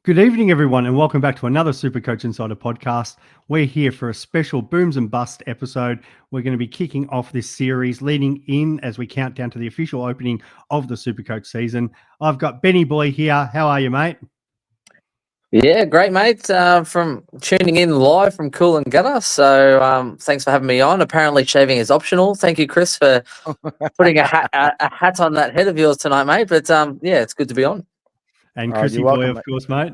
Good evening, everyone, and welcome back to another Supercoach Insider podcast. We're here for a special Booms and Bust episode. We're going to be kicking off this series, leading in as we count down to the official opening of the Supercoach season. I've got Benny Boy here. How are you, mate? Yeah, great, mate. From tuning in live from Cool and Gutter. So thanks for having me on. Apparently shaving is optional. Thank you, Chris, for putting a hat on that head of yours tonight, mate. But yeah, it's good to be on. And Oh, Chrissy you're Boy, welcome, of mate. course, mate.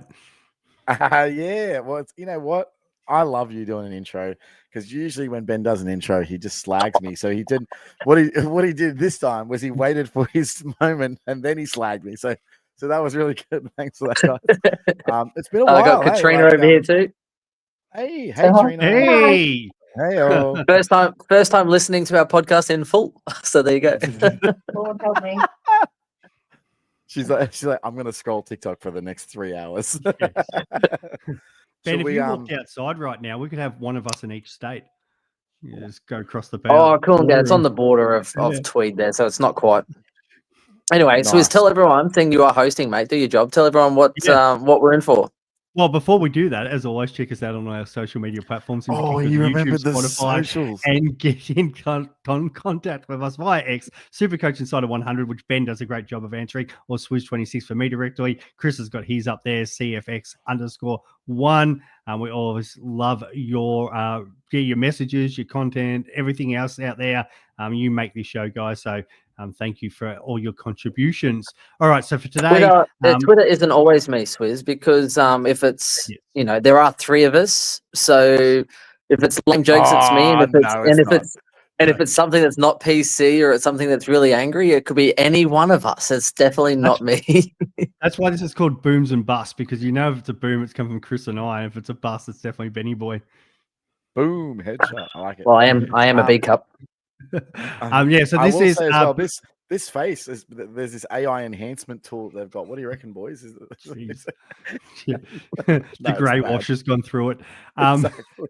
Yeah, well, you know what? I love you doing an intro because usually when Ben does an intro, he just slags me. So he did what he did this time was he waited for his moment and then he slagged me. So that was really good. Thanks for that, guys. It's been a while. I got Katrina over here too. Hey, hi. Trina. Hey! Hey, oh. First time listening to our podcast in full. So there you go. Lord help me. She's like, I'm gonna scroll TikTok for the next 3 hours. Ben, Should if we, you walked outside right now, we could have one of us in each state. You just go across the boundary. Oh, Cool and Gutter. It's on the border of Yeah. Tweed there, so it's not quite. Anyway, so Nice. tell everyone, thing you are hosting, mate. Do your job. Tell everyone what we're in for. Well, before we do that, as always, check us out on our social media platforms. Oh, YouTube, you remember the Spotify, socials. and get in contact with us via X, Supercoach Insider 100, which Ben does a great job of answering, or Swoosh26 for me directly. Chris has got his up there, CFX_1. We always love your messages, your content, everything else out there. You make this show, guys. So thank you for all your contributions. All right, so for today, Twitter isn't always me, Swizz, because if it's there are three of us, so if it's lame jokes, it's me, and if it's something that's not PC or it's something that's really angry, it could be any one of us. It's definitely not me. That's why this is called Booms and Busts, because if it's a boom, it's come from Chris and I. If it's a bust, it's definitely Benny Boy. Boom, headshot. I like it. Well, I am a B cup. So this is as well, this face is there's this AI enhancement tool they've got. What do you reckon, boys? The grey wash has gone through it. Exactly.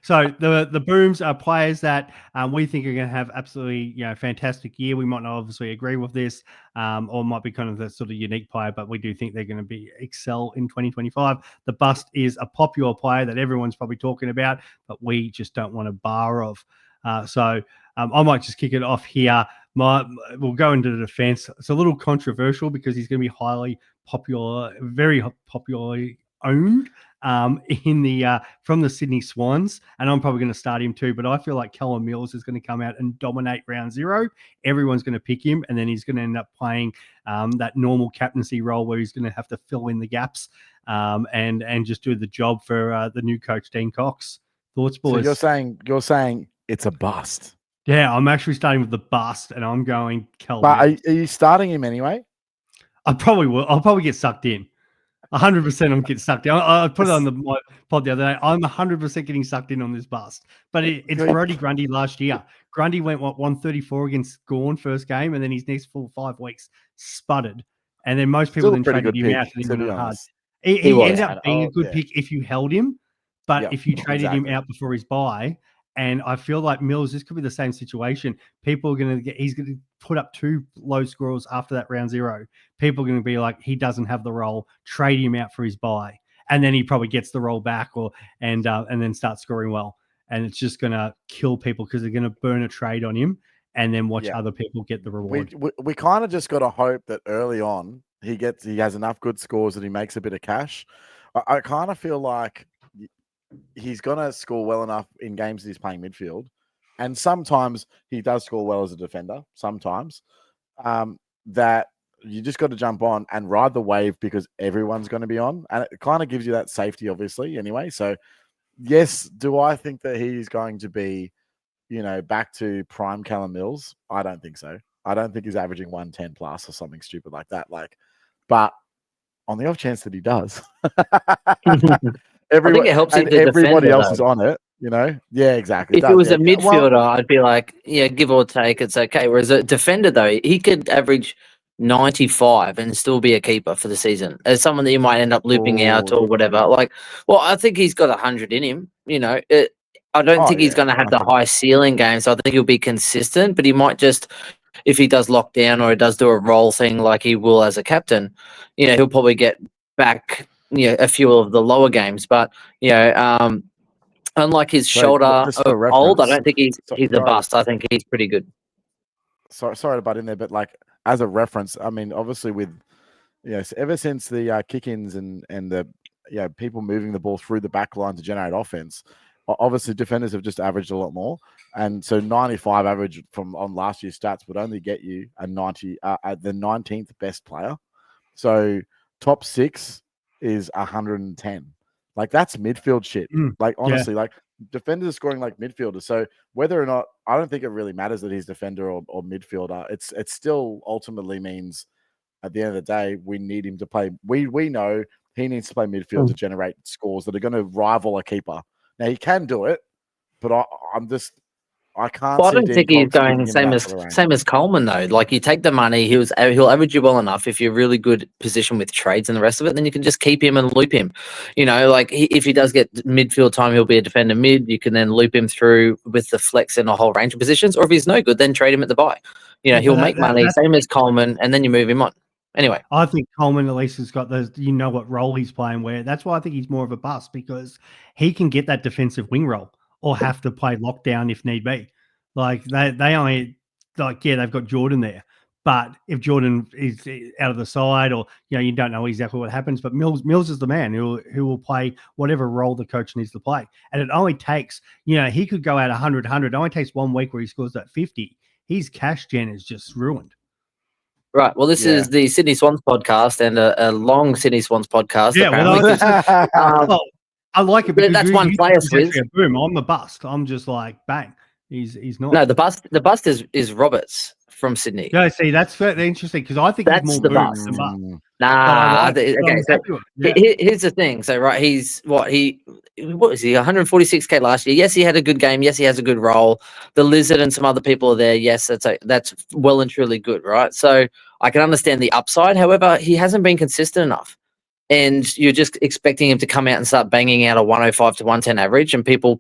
So the Booms are players that we think are going to have absolutely fantastic year. We might not obviously agree with this, or might be kind of the sort of unique player, but we do think they're going to be excel in 2025. The Bust is a popular player that everyone's probably talking about, but we just don't want a bar of. So I might just kick it off here. We'll go into the defense. It's a little controversial because he's going to be highly popular, very popularly owned in the from the Sydney Swans, and I'm probably going to start him too. But I feel like Callum Mills is going to come out and dominate round zero. Everyone's going to pick him, and then he's going to end up playing that normal captaincy role where he's going to have to fill in the gaps and just do the job for the new coach Dean Cox. Thoughts, boys? So you're saying it's a bust. Yeah, I'm actually starting with the bust, and I'm going Cal. But are you starting him anyway? I probably will. I'll probably get sucked in. 100% I'm getting sucked in. I put it on my pod the other day. I'm 100% getting sucked in on this bust. But it's Brody Grundy last year. Grundy went, 134 against Gorn first game, and then his next full 5 weeks sputtered. And then most people then traded him out. And he went hard. He ended up being a good pick if you held him, but if you traded him out before his bye. And I feel like Mills, this could be the same situation. People are going to he's going to put up 2 low scores after that round zero. People are going to be like, he doesn't have the role, trade him out for his bye. And then he probably gets the role back and then starts scoring well. And it's just going to kill people because they're going to burn a trade on him and then watch other people get the reward. We kind of just got to hope that early on he has enough good scores that he makes a bit of cash. I kind of feel like he's going to score well enough in games that he's playing midfield. And sometimes he does score well as a defender, sometimes, that you just got to jump on and ride the wave because everyone's going to be on. And it kind of gives you that safety, obviously, anyway. So, yes, do I think that he's going to be, back to prime Callum Mills? I don't think so. I don't think he's averaging 110 plus or something stupid like that. But on the off chance that he does, I think it helps if everybody else is on it, Yeah, exactly. If it was a midfielder, I'd be like, yeah, give or take, it's okay. Whereas a defender, though, he could average 95 and still be a keeper for the season. As someone that you might end up looping out or whatever. I think he's got 100 in him. I don't think he's going to have the high ceiling game, so I think he'll be consistent. But he might just, if he does lock down or he does do a role thing like he will as a captain, he'll probably get back a few of the lower games, but unlike his shoulder just for of old, I reference, don't think he's a sorry, bust. I think he's pretty good. sorry to butt in there, but like as a reference, I mean, obviously with ever since the kick-ins and the people moving the ball through the back line to generate offense, obviously defenders have just averaged a lot more, and so 95 average from on last year's stats would only get you a 90 at the 19th best player. So top 6 is 110. Like that's midfield shit. Like honestly, like defenders are scoring like midfielders. So whether or not, I don't think it really matters that he's defender or midfielder. It still ultimately means at the end of the day, we need him to play. We know he needs to play midfield to generate scores that are going to rival a keeper. Now he can do it, but I can't. Well, I see don't Dean think he's Cox giving going him same that as sort of range. same as Coleman though. Like you take the money, he'll average you well enough if you're really good position with trades and the rest of it. Then you can just keep him and loop him. Like if he does get midfield time, he'll be a defender mid. You can then loop him through with the flex in a whole range of positions. Or if he's no good, then trade him at the buy. He'll make money, same as Coleman, and then you move him on. Anyway, I think Coleman at least has got what role he's playing. Where that's why I think he's more of a bust, because he can get that defensive wing role or have to play lockdown if need be. Like they only they've got Jordan there, but if Jordan is out of the side or you don't know exactly what happens, but Mills is the man who will play whatever role the coach needs to play, and it only takes he could go out 100. It only takes 1 week where he scores that 50. His cash gen is just ruined. Right. Well, this is the Sydney Swans podcast and a long Sydney Swans podcast. Yeah, apparently. I like it because that's one player, Swizz. Boom, I'm the bust. I'm just like bang. He's not. No, the bust is Roberts from Sydney. No, see, that's interesting because I think that's he's more the boom bust. than bust. Nah. Okay. So here's the thing. So he's what was he? 146K last year. Yes, he had a good game. Yes, he has a good role. The Lizard and some other people are there. Yes, that's well and truly good, right? So I can understand the upside. However, he hasn't been consistent enough. And you're just expecting him to come out and start banging out a 105 to 110 average, and people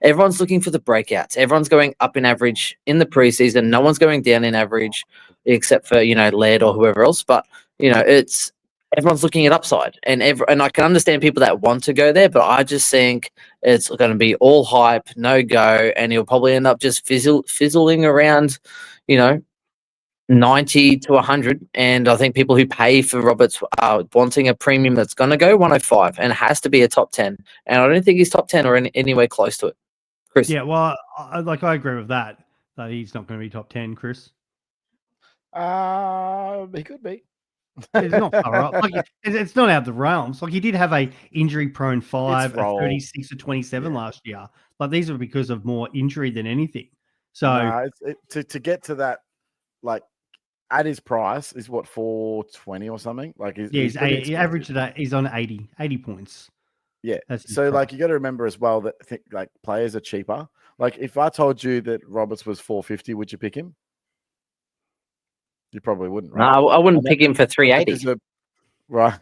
everyone's looking for the breakouts. Everyone's going up in average in the preseason. No one's going down in average except for, Laird or whoever else. But, everyone's looking at upside, and I can understand people that want to go there, but I just think it's going to be all hype, no go, and he'll probably end up just fizzling around, 90 to 100, and I think people who pay for Roberts are wanting a premium that's going to go 105, and it has to be a top 10, and I don't think he's top 10 or anywhere close to it. Chris? Yeah, well, I agree with that he's not going to be top 10, Chris. He could be. It's not far up. It's not out of the realms. Like he did have a injury-prone 5, a 36 to 27 last year. Like these are because of more injury than anything. So to get to that, like at his price is what 420 or something. Like he's average today. He's on 80 points. Yeah. So like you got to remember as well that like players are cheaper. Like if I told you that Roberts was 450, would you pick him? You probably wouldn't, right? No, I wouldn't pick him for 380. Right.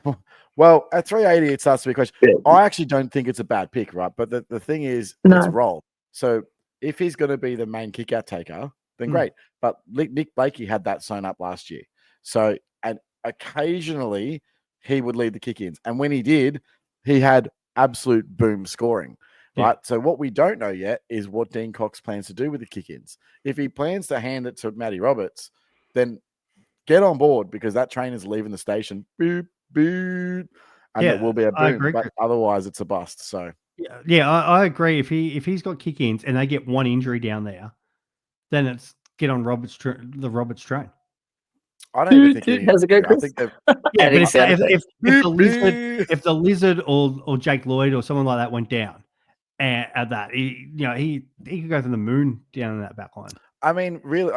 Well, at 380, it starts to be a question. Yeah. I actually don't think it's a bad pick, right? But the thing is, it's role. So if he's going to be the main kick-out taker, then great. But Nick Blakey had that sewn up last year. So, and occasionally he would lead the kick-ins. And when he did, he had absolute boom scoring, right? So what we don't know yet is what Dean Cox plans to do with the kick-ins. If he plans to hand it to Matty Roberts, then get on board because that train is leaving the station. Boop, boop. And it will be a boom. But otherwise, it's a bust. So I agree. If he's got kick-ins and they get one injury down there, then it's get on the Roberts train. I don't even think that's a good. I think but if the Lizard or Jake Lloyd or someone like that went down at that, he could go to the moon down in that back line. I mean, really,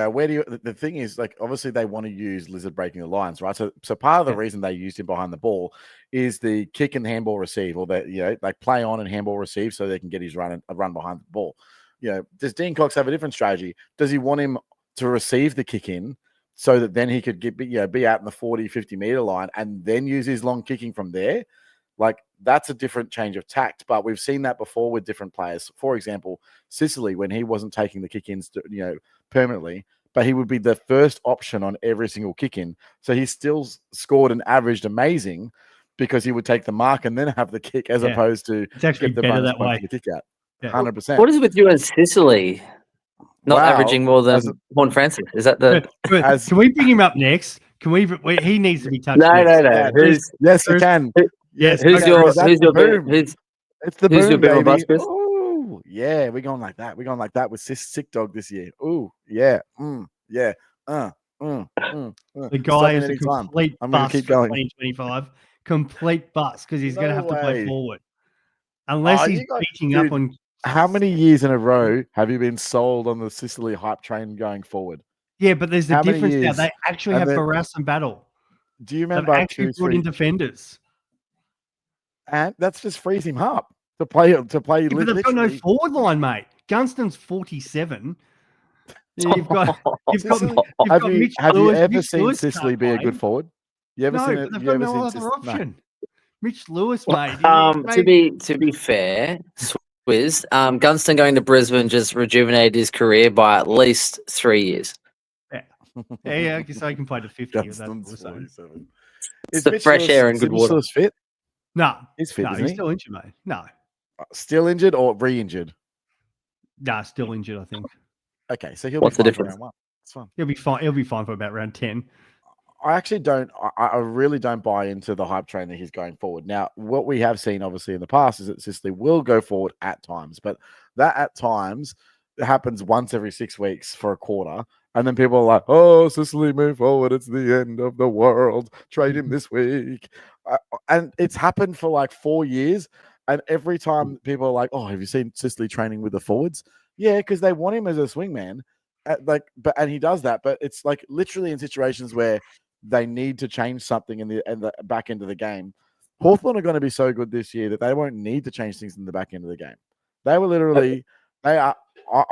where do you? The thing is, obviously they want to use Lizard breaking the lines, right? So part of the reason they used him behind the ball is the kick and handball receive, or that play on and handball receive, so they can get his run behind the ball. Does Dean Cox have a different strategy? Does he want him to receive the kick in so that then he could be out in the 40, 50 meter line and then use his long kicking from there? That's a different change of tact, but we've seen that before with different players. For example, Sicily, when he wasn't taking the kick-ins, permanently, but he would be the first option on every single kick-in. So he still scored and averaged amazing, because he would take the mark and then have the kick as opposed to it's actually get the better bonus that point way. for the kick out. Yeah. 100%. What is it with you and Sicily? Not averaging more than Juan Francis. Is that the? Can we bring him up next? Can we? He needs to be touched. No. Yeah, yes, you can. Yes. Who's okay, your boom? Who's It's the who's your boom, boom baby. Chris? Oh, yeah, we're going like that. We're going like that with Sick Dog this year. Oh, yeah, yeah. The guy is a complete I'm going bust to keep for going. 2025. Complete bust because he's going to have to play forward. Oh, Unless he's beating up on. How many years in a row have you been sold on the Sicily hype train going forward? Yeah, but there's a difference now. They actually have Barras and Battle. Do you remember They've actually brought in defenders? And that's just frees him up to play. Yeah, but they've got no forward line, mate. Gunston's 47. You've got have you ever seen Sicily be a good forward? You ever seen it? But they've got no other option. Mitch Lewis, mate. To be fair, Swizz, Gunston going to Brisbane just rejuvenated his career by at least 3 years. Yeah. I guess I can play to 50. It's the fresh air and good water. Lewis fit? No, he's fit. He's still injured, mate. No, still injured or re-injured? Nah, still injured. I think. Okay, so he'll be fine for round 1. It's fine. He'll be fine. He'll be fine for about round 10. I actually don't. I really don't buy into the hype train that he's going forward. Now, what we have seen, obviously, in the past is that Sicily will go forward at times, but that at times happens once every 6 weeks for a quarter, and then people are like, "Oh, Sicily, move forward! It's the end of the world. Trade him this week," and it's happened for like 4 years. And every time people are like, "Oh, have you seen Sicily training with the forwards?" Yeah, because they want him as a swingman. And he does that, but it's like literally in situations where they need to change something in the back end of the game. Hawthorn are going to be so good this year that they won't need to change things in the back end of the game. They were literally, I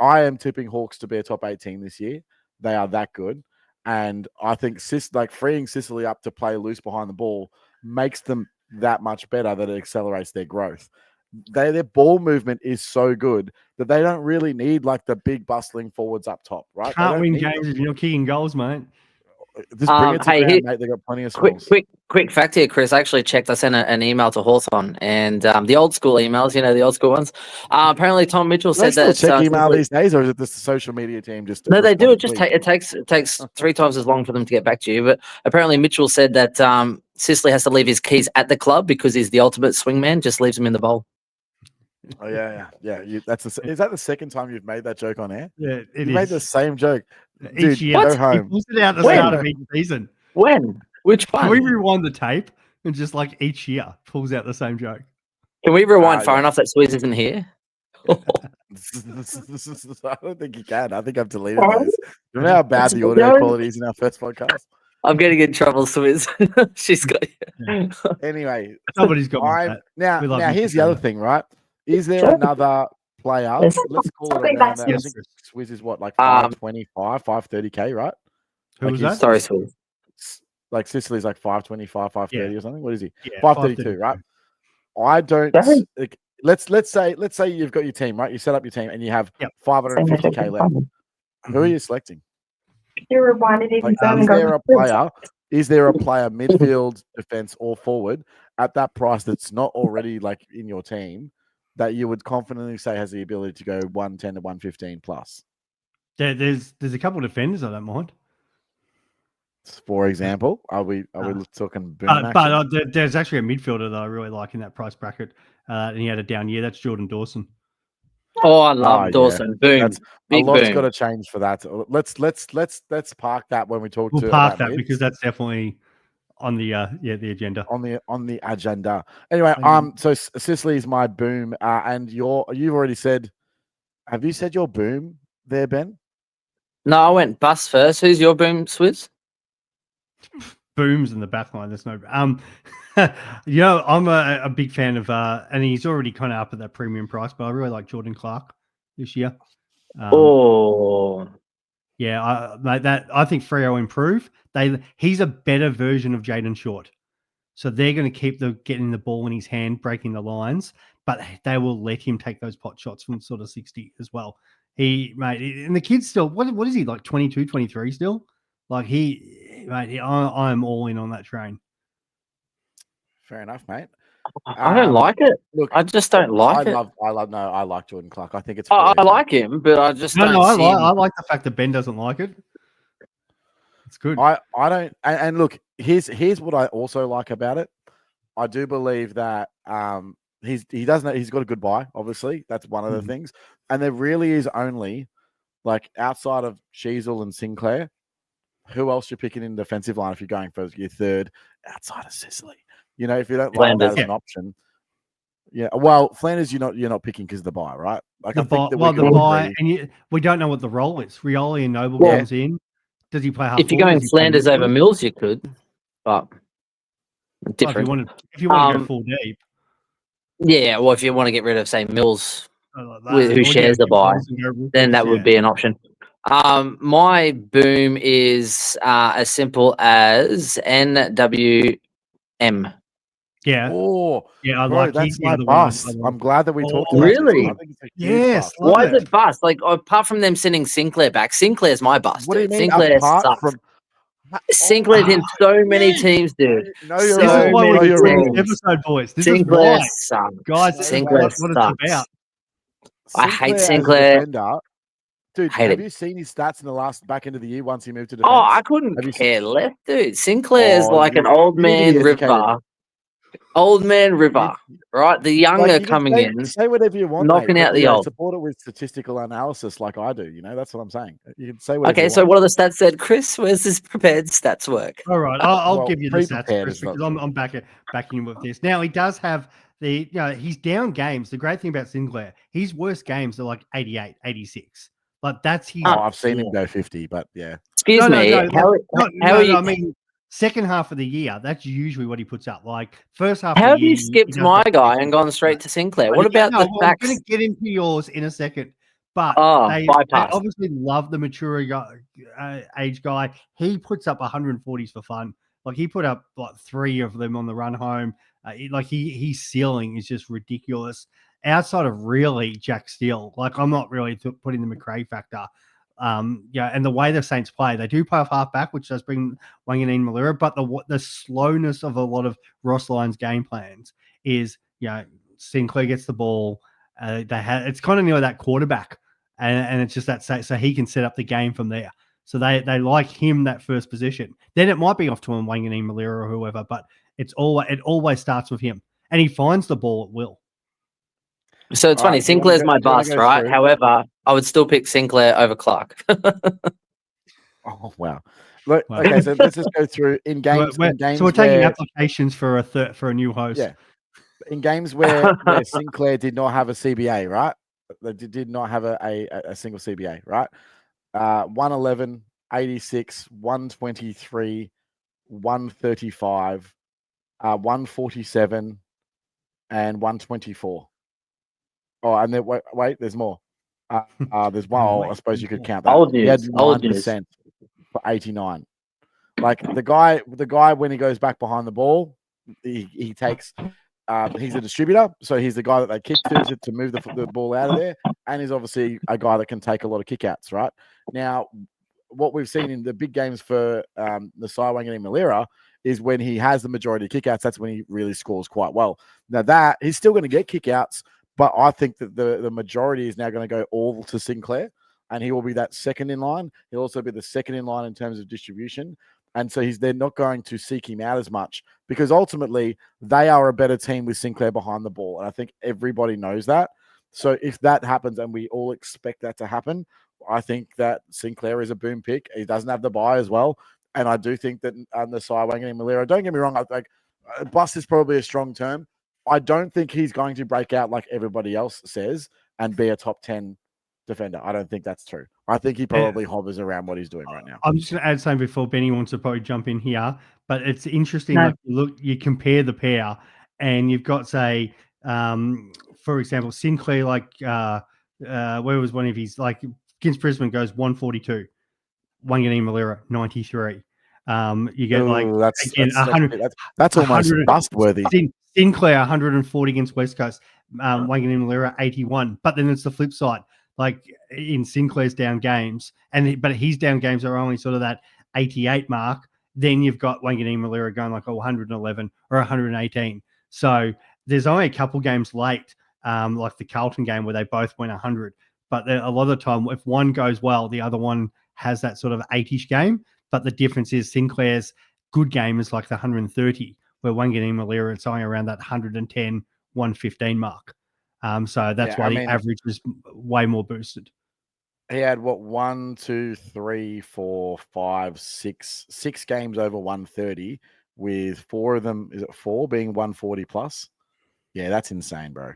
am tipping Hawks to be a top 8 team this year. They are that good. And I think freeing Sicily up to play loose behind the ball makes them that much better that it accelerates their growth. Their ball movement is so good that they don't really need like the big bustling forwards up top, right? Can't win games if you're not kicking goals, mate. Just bring it to ground, mate. They've got plenty of scores. Quick fact here, Chris. I actually checked. I sent an email to Hawthorn, and the old school emails, the old school ones. Apparently, Tom Mitchell said that. Check email these days, or is it just the social media team? No, they do. It just it takes 3 times as long for them to get back to you. But apparently, Mitchell said that Sicily has to leave his keys at the club because he's the ultimate swingman. Just leaves them in the bowl. Oh yeah. Is that the second time you've made that joke on air? Yeah, you made the same joke. Each year. Go home. He pulls it out at the start of each season. When? Which one? Can we rewind the tape and just like each year pulls out the same joke? Can we rewind far enough that Swizz isn't here? I don't think you can. I think I've deleted those. You know how bad the audio quality is in our first podcast? I'm getting in trouble, Swizz. She's got you. Anyway, somebody's got now here's the other thing, right? Is there another player? Let's call it around that. I think Swizz is what, like 525, 530k, right? Who was that? Sorry, Swizz. Like Sicily's like 525, 530 or something. What is he? Yeah, 532, right? I don't. Let's say you've got your team, right? You set up your team and you have 550k left. Who are you selecting? Is there a player midfield, defense, or forward at that price that's not already like in your team that you would confidently say has the ability to go 110 to 115 plus? There's a couple of defenders I don't mind. For example, are we talking boom action? But there's actually a midfielder that I really like in that price bracket, and he had a down year. That's Jordan Dawson. Oh, I love Dawson. Yeah. Boom. A lot's got to change for that. Let's park that when we talk. We'll park that because that's definitely on the agenda. On the agenda. Anyway, so Sicily is my boom, and you've already said. Have you said your boom there, Ben? No, I went bust first. Who's your boom, Swizz? Booms in the backline. There's no I'm a big fan of and he's already kind of up at that premium price, but I really like Jordan Clark this year. I think Freo improve. He's a better version of Jaden Short. So they're going to keep getting the ball in his hand, breaking the lines, but they will let him take those pot shots from sort of 60 as well. And the kid's still, what is he, like 22, 23 still? Like I'm all in on that train. Fair enough, mate. I don't like it. Look, I just don't like it. I like Jordan Clark. I think it's. I brilliant. like him, but I just No, don't see him. I like the fact that Ben doesn't like it. It's good. I don't. And look, here's what I also like about it. I do believe that he's got a good buy. Obviously, that's one of the things. And there really is only like outside of Sheasel and Sinclair, who else you're picking in the defensive line if you're going for your third outside of Sicily. You know, if you don't like that as an option. Yeah, well, Flanders, you're not picking because of the buy, right? Like the buy, and we don't know what the role is. Rioli and Noble comes in. Does he play half? If you're going Flanders over Mills, you could, but different. Well, if you want to go full deep, yeah. Well, if you want to get rid of say Mills, like who shares the buy, then that would be an option. My boom is as simple as NWM. Yeah. Oh, yeah. Bro, that's my bust. I'm glad that we talked about really? this. I think it's a huge Yes. bust. Why is it bust? Like apart from them sending Sinclair back, Sinclair's my bust. What do you mean? Sinclair Apart sucks. from Sinclair's in so many teams, dude. No, This you're is wrong. why No, we're you're doing wrong. this episode, boys. This Sinclair is why, sucks. guys. This Sinclair is what it's about. I hate as a Sinclair. defender, dude, have you seen his stats in the back end of the year once he moved to defense? Oh, I couldn't care less, dude. Sinclair's like an old you need to man be educated. River. Old man River, right? The younger coming in. Say whatever you want, knocking mate, out the old. Support it with statistical analysis like I do. You know, that's what I'm saying. You can say whatever Okay, so what are the stats said, Chris? Where's this prepared stats work? All right, I'll give you the stats, Chris, well. because I'm backing him with this. Now, he does have he's down games. The great thing about Sinclair, his worst games are like 88, 86. Like that's his. I've seen him go 50, but yeah. Excuse me. How are you? I mean, second half of the year, that's usually what he puts up. Like first half. How of the year, have you skipped my guy and gone straight to Sinclair? What about the facts? I'm going to get into yours in a second. But they obviously love the mature age guy. He puts up 140s for fun. Like he put up like 3 of them on the run home. His ceiling is just ridiculous. Outside of really Jack Steele, like I'm not really putting the McRae factor. And the way the Saints play, they do play off half back, which does bring Wanganeen Malira, but the slowness of a lot of Ross Lyon's game plans is, Sinclair gets the ball. It's kind of near that quarterback, and it's just that so he can set up the game from there. So they like him that first position. Then it might be off to him, Wanganeen Malira or whoever, but it always starts with him, and he finds the ball at will. So it's funny. Sinclair's my bust, right? Through? However, I would still pick Sinclair over Clark. Oh wow! Look, okay, so let's just go through in games. So we're taking applications for a new host. Yeah, in games where Sinclair did not have a CBA, right? They did not have a single CBA, right? 111, 86, 123, 135, 147, and 124. Oh, and then wait, there's more. There's one. I suppose you could count that. He had 9% for 89. Like the guy when he goes back behind the ball, he takes. He's a distributor, so he's the guy that they kick to move the ball out of there, and he's obviously a guy that can take a lot of kickouts. Right now, what we've seen in the big games for the Shai Bolton Malira is when he has the majority of kickouts. That's when he really scores quite well. Now that he's still going to get kickouts. But I think that the majority is now going to go all to Sinclair, and he will be that second in line. He'll also be the second in line in terms of distribution. And so they're not going to seek him out as much because ultimately they are a better team with Sinclair behind the ball. And I think everybody knows that. So if that happens, and we all expect that to happen, I think that Sinclair is a boom pick. He doesn't have the buy as well. And I do think that the Shai Bolton Malira, don't get me wrong, bust is probably a strong term. I don't think he's going to break out like everybody else says and be a top 10 defender. I don't think that's true. I think he probably hovers around what he's doing right now. I'm just going to add something before Benny wants to probably jump in here, but it's interesting. No. Like you compare the pair, and you've got, say, for example, Sinclair, where was one of his, like against Brisbane goes 142, Wanganeen Malira 93. You get that's 100. That's almost bust worthy. Sinclair 140 against West Coast, Wanganeen Malira 81. But then it's the flip side. Like in Sinclair's down games, but his down games are only sort of that 88 mark. Then you've got Wanganeen Malira going like 111 or 118. So there's only a couple games late, like the Carlton game where they both went 100. But a lot of the time, if one goes well, the other one has that sort of 80-ish game. But the difference is Sinclair's good game is like the 130, where Wanganeen Malira is only around that 110, 115 mark. So that's why the average is way more boosted. He had what 1, 2, 3, 4, 5, 6 games over 130, with 4 of them. Is it 4 being 140 plus? Yeah, that's insane, bro.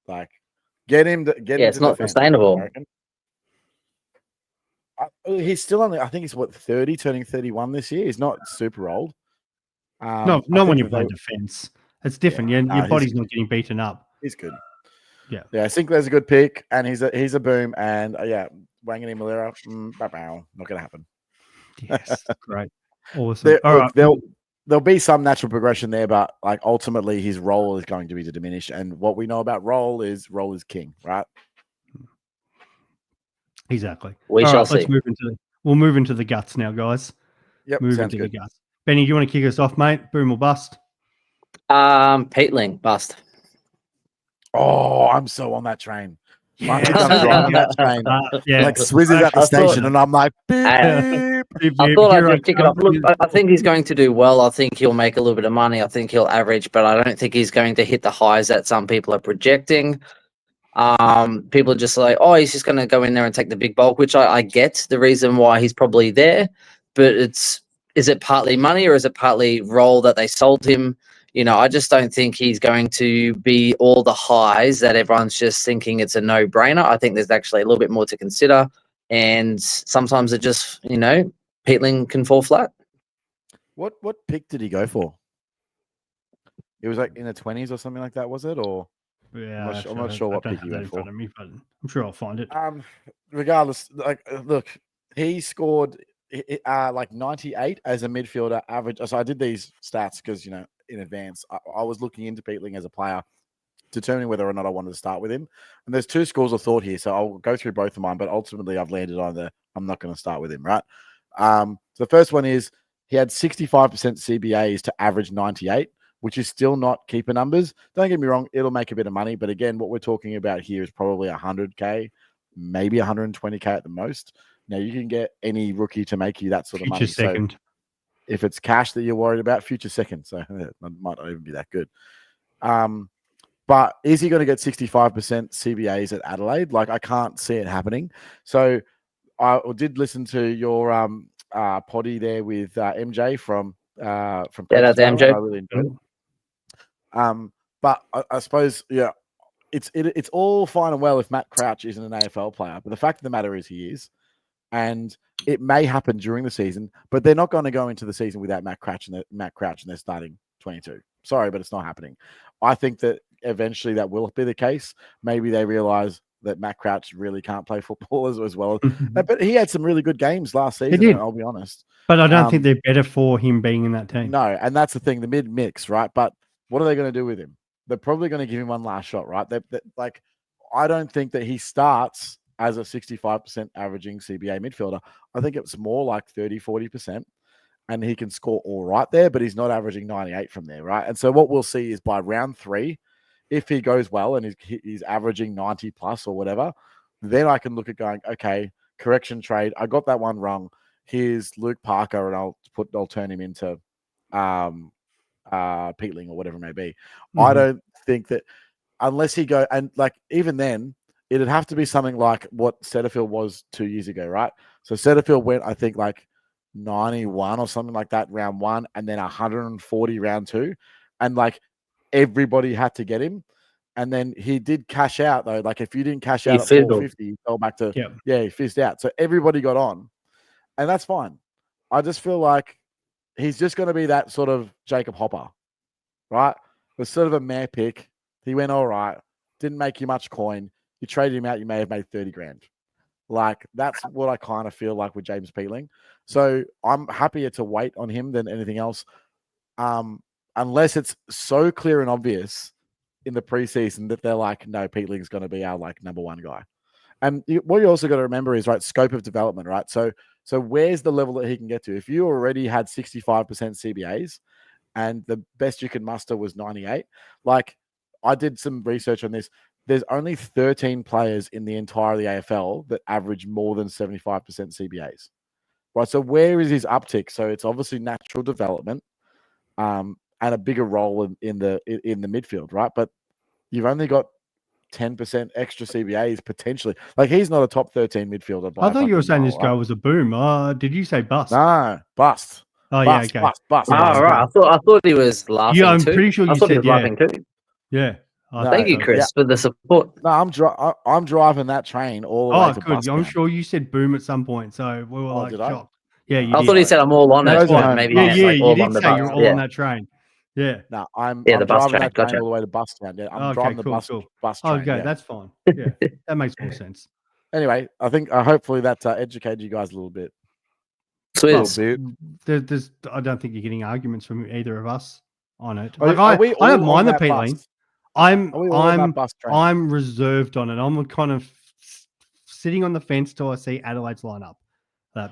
Like, get him. It's not sustainable. He's still only. I think he's 30, turning 31 this year. He's not super old. No, when you play defense, it's different. Your body's not getting beaten up. He's good. Yeah. I think there's a good pick, and he's a boom. And Wanganeen Malira, not gonna happen. Yes, great, awesome. There'll be some natural progression there, but like ultimately his role is going to be to diminish. And what we know about role is king, right? Exactly. We shall see. We'll move into the guts now, guys. Yep, move into the guts. Benny, do you want to kick us off, mate? Boom or bust? Peatling, bust. Oh, I'm so on that train. Yeah. I'm driving that train. Like Swizz is at the station, and I'm like, beep, beep. I thought I'd just kick it off. Look, I think he's going to do well. I think he'll make a little bit of money. I think he'll average, but I don't think he's going to hit the highs that some people are projecting. People are just like, oh, he's just going to go in there and take the big bulk, which I get the reason why he's probably there, but is it partly money or is it partly role that they sold him? I just don't think he's going to be all the highs that everyone's just thinking it's a no-brainer. I think there's actually a little bit more to consider. And sometimes it just, Peatling can fall flat. What pick did he go for? It was like in the 20s or something like that, was it? Or I'm not sure what pick he went for. Of me, but I'm sure I'll find it. Regardless, look, he scored like 98 as a midfielder average. So I did these stats because in advance I was looking into Peatling as a player, determining whether or not I wanted to start with him. And there's 2 schools of thought here, so I'll go through both of mine. But ultimately, I've landed on I'm not going to start with him, right? So the first one is he had 65% CBAs to average 98, which is still not keeper numbers. Don't get me wrong, it'll make a bit of money. But again, what we're talking about here is probably 100K, maybe 120K at the most. Now, you can get any rookie to make you that sort of money. Second. So if it's cash that you're worried about, future second. So it might not even be that good. But is he going to get 65% CBAs at Adelaide? Like, I can't see it happening. So I did listen to your potty there with MJ from that's MJ. I really enjoyed it. But I suppose, it's all fine and well if Matt Crouch isn't an AFL player, but the fact of the matter is he is, and it may happen during the season, but they're not going to go into the season without Matt Crouch and they're starting 22. Sorry, but it's not happening. I think that eventually that will be the case. Maybe they realize that Matt Crouch really can't play football as well. But he had some really good games last season, I'll be honest. But I don't think they're better for him being in that team. No, and that's the thing, the mid-mix, right? But what are they going to do with him? They're probably going to give him one last shot, right? I don't think that he starts as a 65% averaging CBA midfielder. I think it's more like 30, 40%. And he can score all right there, but he's not averaging 98 from there, right? And so what we'll see is by round 3, if he goes well and he's averaging 90 plus or whatever, then I can look at going, okay, correction trade. I got that one wrong. Here's Luke Parker, and I'll turn him into Peatling or whatever it may be. I don't think that unless he go, and like even then, it'd have to be something like what Setterfield was 2 years ago, right? So Setterfield went, I think, like 91 or something like that round 1, and then 140 round 2, and like everybody had to get him. And then he did cash out though. Like if you didn't cash out at 450, he fell back to he fizzed out. So everybody got on, and that's fine. I just feel like he's just going to be that sort of Jacob Hopper, right? It was sort of a meh pick. He went all right, didn't make you much coin. You traded him out, you may have made 30 grand. Like that's what I kind of feel like with James Peatling. So I'm happier to wait on him than anything else, unless it's so clear and obvious in the preseason that they're like, no, Peatling's going to be our like number 1 guy. And what you also got to remember is right scope of development, right? So where's the level that he can get to? If you already had 65% CBAs and the best you can muster was 98. Like, I did some research on this. There's only 13 players in the entire of the AFL that average more than 75% CBAs. Right. So where is his uptick? So it's obviously natural development, and a bigger role in the midfield, right? But you've only got 10% extra CBAs potentially. Like, he's not a top 13 midfielder. I thought you were saying this guy was a boom. Did you say bust? No, bust. Oh, yeah, okay. Bust. Oh, right. I thought he was laughing Yeah, I'm too. pretty sure I you thought he said was laughing too. Yeah. Thank you, Chris, for the support. No, I'm driving that train all the way to good. bust. I'm sure you said boom at some point, so we were did I? shocked. Yeah, you I did. thought he said I'm all on That's it. why. But maybe Yeah, he meant, like, you all did on the say bus. you're all on that train. Yeah. No, I'm the bus driving train. that train Gotcha. all the way to bus town. Yeah, I'm Okay, driving the bus cool. train. Okay, yeah. that's fine. Yeah, that makes more sense. Anyway, I think hopefully that educated you guys a little bit. Swizz. There's I don't think you're getting arguments from either of us on it. Are Like, we I don't all mind on the that Peatling. bus? Are we all on that bus train? I'm reserved on it. I'm kind of sitting on the fence till I see Adelaide's line up.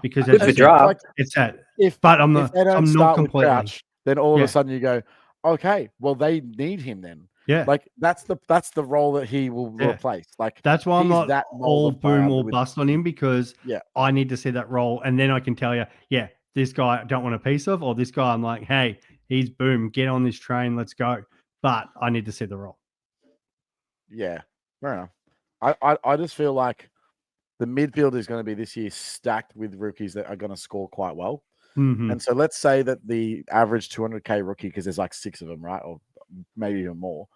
Because Good for draft. it's that. If But if they don't I'm start not completely. with Crouch, then all of a sudden you go, okay, well, they need him then. Yeah. Like, that's the role that he will replace. Like, that's why I'm he's not that all boom or with, bust on him, because I need to see that role, and then I can tell you, this guy I don't want a piece of, or this guy I'm like, hey, he's boom, get on this train, let's go. But I need to see the role. Yeah, fair enough. I just feel like the midfield is going to be this year stacked with rookies that are going to score quite well. Mm-hmm. And so let's say that the average 200K rookie, because there's like 6 of them, right? Or maybe even more,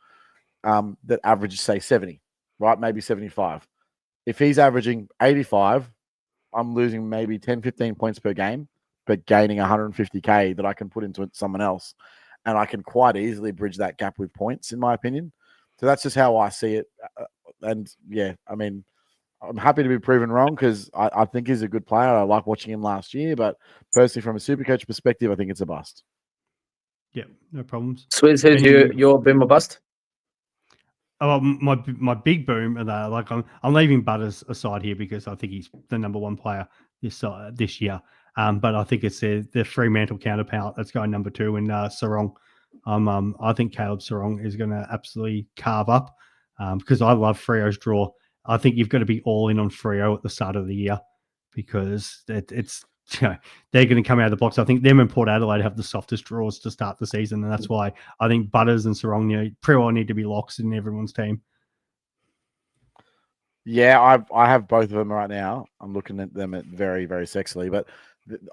that averages, say, 70, right? Maybe 75. If he's averaging 85, I'm losing maybe 10, 15 points per game, but gaining 150K that I can put into someone else. And I can quite easily bridge that gap with points, in my opinion. So that's just how I see it. And yeah, I mean, I'm happy to be proven wrong, because I think he's a good player. I like watching him last year, but personally, from a Supercoach perspective, I think it's a bust. Yeah, no problems. Swizz, who's your boom or bust? Oh, my big boom, like I'm leaving Butters aside here because I think he's the number one player this year. But I think it's the Fremantle counterpart that's going number 2 in Sarong. I think Caleb Sarong is going to absolutely carve up, because I love Freo's draw. I think you've got to be all in on Freo at the start of the year, because it's they're going to come out of the box. I think them and Port Adelaide have the softest draws to start the season, and that's why I think Butters and Sarong, Freo need to be locks in everyone's team. Yeah, I have both of them right now. I'm looking at them very, very sexily, but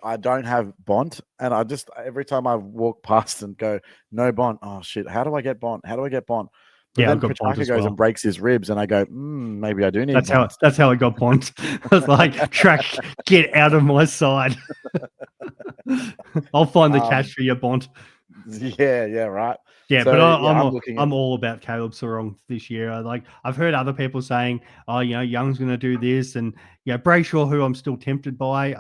I don't have Bont, and I just, every time I walk past and go, no Bont, oh shit, how do I get Bont? How do I get Bont? But then Petrarca goes and breaks his ribs, and I go, maybe I do need Bont. That's how I got Bont. I was like, Track, get out of my side. I'll find the cash for your Bont. Yeah, right. Yeah, so, but I'm all about Caleb Sarong this year. I've heard other people saying, oh, Young's going to do this, and Brayshaw, who I'm still tempted by,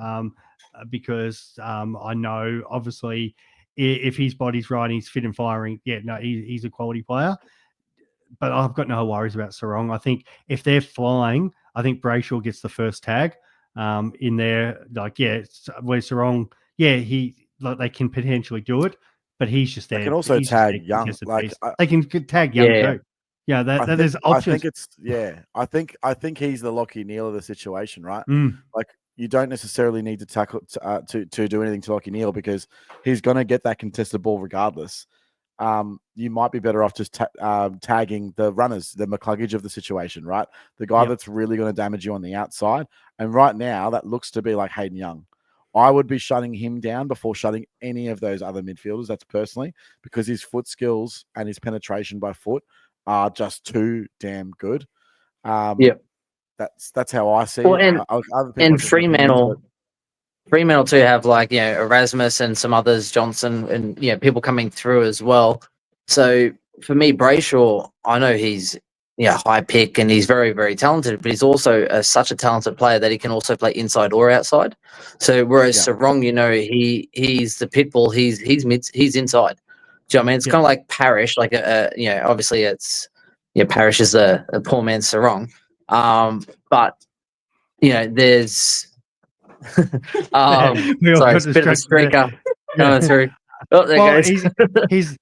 because I know obviously if his body's right, he's fit and firing. Yeah, no, he's a quality player. But I've got no worries about Sarong. I think if they're flying, I think Brayshaw gets the first tag in there. Where Sarong, they can potentially do it, but he's just there. They can also tag Young. They can tag Young too. Yeah, there's options. I think he's the Lockie Neal of the situation, right? Like, you don't necessarily need to tackle to do anything to Lockie Neal, because he's going to get that contested ball regardless. You might be better off just tagging the runners, the McCluggage of the situation, right? The guy that's really going to damage you on the outside. And right now, that looks to be like Hayden Young. I would be shutting him down before shutting any of those other midfielders. That's personally, because his foot skills and his penetration by foot are just too damn good. That's how I see it. And Fremantle too have Erasmus and some others, Johnson, and people coming through as well. So for me, Brayshaw, I know he's high pick and he's very, very talented, but he's also such a talented player that he can also play inside or outside. So whereas Sarong, he's the pit bull, he's inside. Do you know what I mean? It's kind of like Parrish, obviously it's Parrish is a poor man's Sarong, but there's sorry, it's a bit of a streaker coming through. Oh, there Well, goes.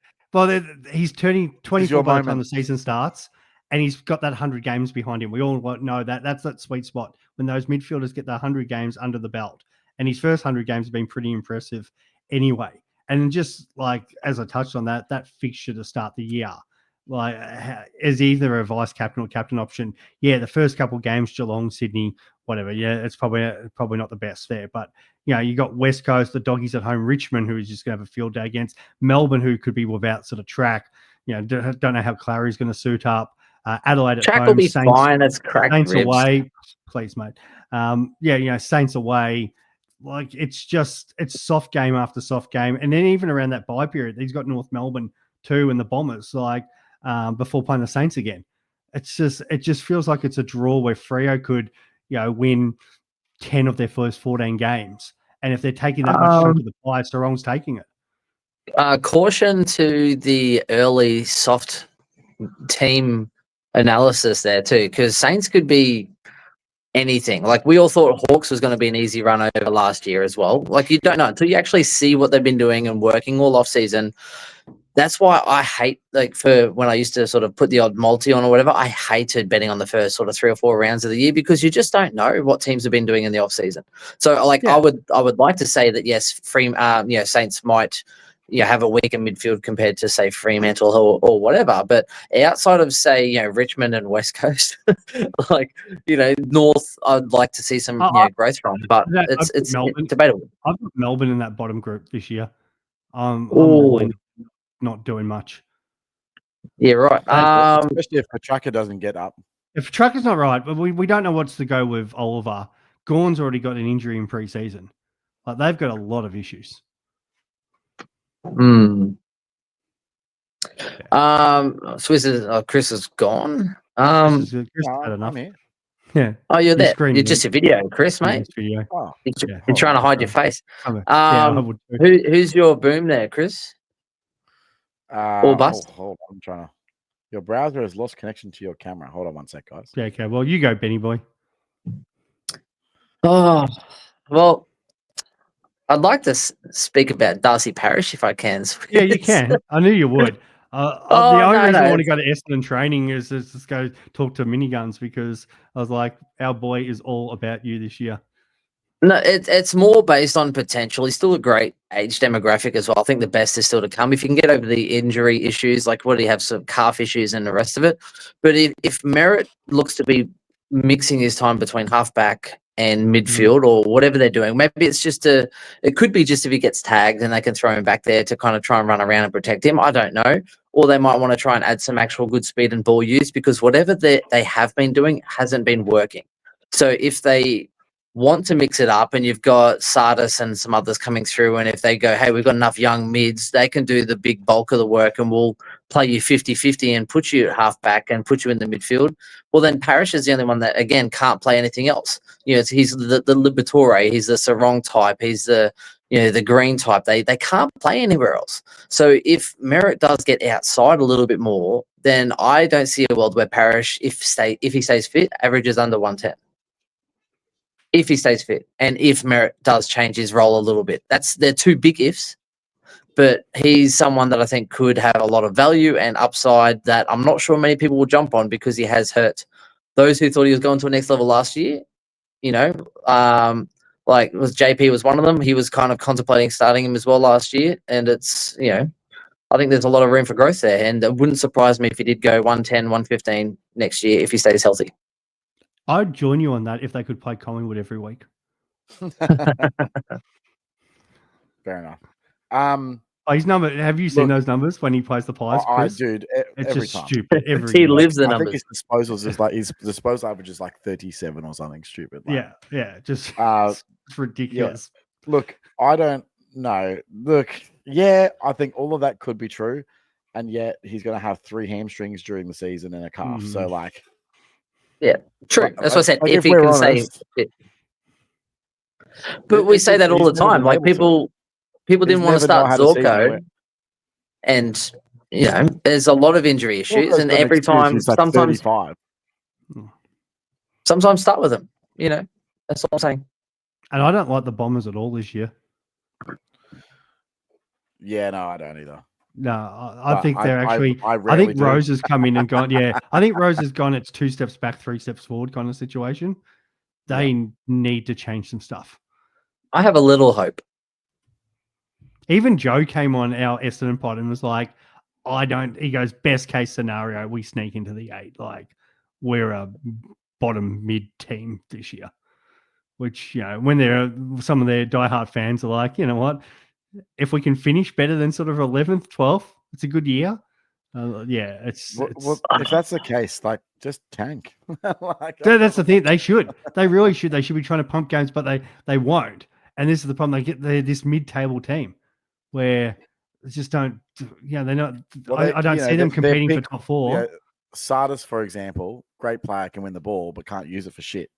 he's turning 24 your by the time moment. the season starts, and he's got that 100 games behind him. We all know that's that sweet spot when those midfielders get the 100 games under the belt. And his first 100 games have been pretty impressive anyway. And just like as I touched on that fixture to start the year, like as either a vice captain or captain option. Yeah, the first couple of games, Geelong, Sydney, whatever. Yeah, it's probably not the best there, but you got West Coast, the doggies at home, Richmond, who is just going to have a field day against Melbourne, who could be without sort of track. Don't know how Clary's going to suit up. Adelaide at Track home, will be Saints, fine. It's cracked Saints ribs. away, please, mate. Saints away. Like it's soft game after soft game, and then even around that bye period, he's got North Melbourne too, and the Bombers before playing the Saints again. It just feels like it's a draw where Freo could win 10 of their first 14 games. And if they're taking that much chunk of the pie, Sarong's taking it. Caution to the early soft team analysis there too, because Saints could be anything. Like we all thought Hawks was going to be an easy run over last year as well. Like you don't know until you actually see what they've been doing and working all off season. That's why I hate, for when I used to sort of put the odd multi on or whatever, I hated betting on the first sort of 3 or 4 rounds of the year because you just don't know what teams have been doing in the off season. So I would like to say that yes, Saints might have a weaker midfield compared to say Fremantle or whatever, but outside of say Richmond and West Coast, North, I'd like to see some growth from, but it's debatable. I've got Melbourne in that bottom group this year. I'm all in. Not doing much. Yeah, right. Especially if Petrarca doesn't get up. If Petrarca's not right, but we don't know what's to go with Oliver. Gawn's already got an injury in pre-season. Like they've got a lot of issues. Chris is gone. Chris had enough. I'm here. Yeah. Oh, you're there. You're just a video, Chris, mate. Video. Oh, you're trying to hide your face. I would too. Who's your boom there, Chris? Or bust? Hold on, I'm trying to. Your browser has lost connection to your camera. Hold on one sec, guys. Yeah, okay. Well, you go, Benny boy. Oh, well, I'd like to speak about Darcy Parish if I can. Yeah, you can. I knew you would. The only reason I want to go to Essendon training is just go talk to miniguns because I was like, our boy is all about you this year. No, it's more based on potential. He's still a great age demographic as well. I think the best is still to come. If you can get over the injury issues, like what do you have, some calf issues and the rest of it. But if Merritt looks to be mixing his time between halfback and midfield or whatever they're doing, maybe it's it could be just if he gets tagged and they can throw him back there to kind of try and run around and protect him. I don't know. Or they might want to try and add some actual good speed and ball use because whatever they have been doing hasn't been working. So if they want to mix it up and you've got Sardis and some others coming through, and if they go, hey, we've got enough young mids, they can do the big bulk of the work and we'll play you 50-50 and put you at halfback and put you in the midfield, well then Parish is the only one that again can't play anything else. He's the Liberatore, he's the Sarong type, he's the the green type. They can't play anywhere else. So if Merritt does get outside a little bit more, then I don't see a world where Parish, if he stays fit, averages under 110. If he stays fit and if Merritt does change his role a little bit. They're 2 big ifs, but he's someone that I think could have a lot of value and upside that I'm not sure many people will jump on because he has hurt those who thought he was going to a next level last year. JP was one of them. He was kind of contemplating starting him as well last year, and it's I think there's a lot of room for growth there, and it wouldn't surprise me if he did go 110, 115 next year if he stays healthy. I'd join you on that if they could play Collingwood every week. Fair enough. His number. Have you seen those numbers when he plays the Pies, Chris? Dude, it's every just time. stupid. He lives the numbers. I think his disposals is his disposal average is 37 or something stupid. Just it's ridiculous. Yeah. Look, I don't know. Look, I think all of that could be true, and yet he's going to have 3 hamstrings during the season and a calf. So yeah, true. That's what I said. If he can say it. But we say that all the time. Like people didn't want to start Zorko, and there's a lot of injury issues, and every time, sometimes start with them. That's all I'm saying. And I don't like the Bombers at all this year. Yeah, no, I don't either. No, I But think they're actually. I I rarely think do. Rose has come in and gone. Yeah, I think Rose has gone. It's 2 steps back, 3 steps forward kind of situation. They need to change some stuff. I have a little hope. Even Joe came on our Essendon pod and was like, I don't. He goes, best case scenario, we sneak into the 8. Like, we're a bottom mid team this year. Which, when they're some of their diehard fans are like, you know what? If we can finish better than sort of 11th, 12th, it's a good year. It's Well, if that's the case, like, just tank. that's the thing. They should. They really should. They should be trying to pump games, but they won't. And this is the problem. They get this mid-table team where they just don't. They're not. Well, I don't see them competing for top 4. Sardis, for example, great player, can win the ball, but can't use it for shit.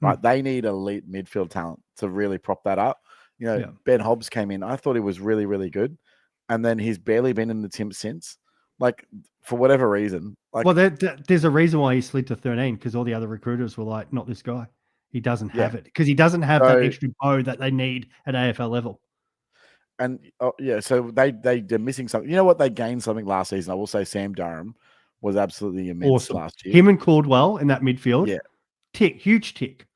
Right? They need elite midfield talent to really prop that up. Ben Hobbs came in. I thought he was really, really good, and then he's barely been in the team since. Like, for whatever reason. Like, well, there's a reason why he slid to 13, because all the other recruiters were like, not this guy. He doesn't have it, because he doesn't have that extra bow that they need at AFL level. And so they're missing something. You know what? They gained something last season. I will say Sam Durham was absolutely immense last year. Him and Caldwell in that midfield. Yeah. Huge tick.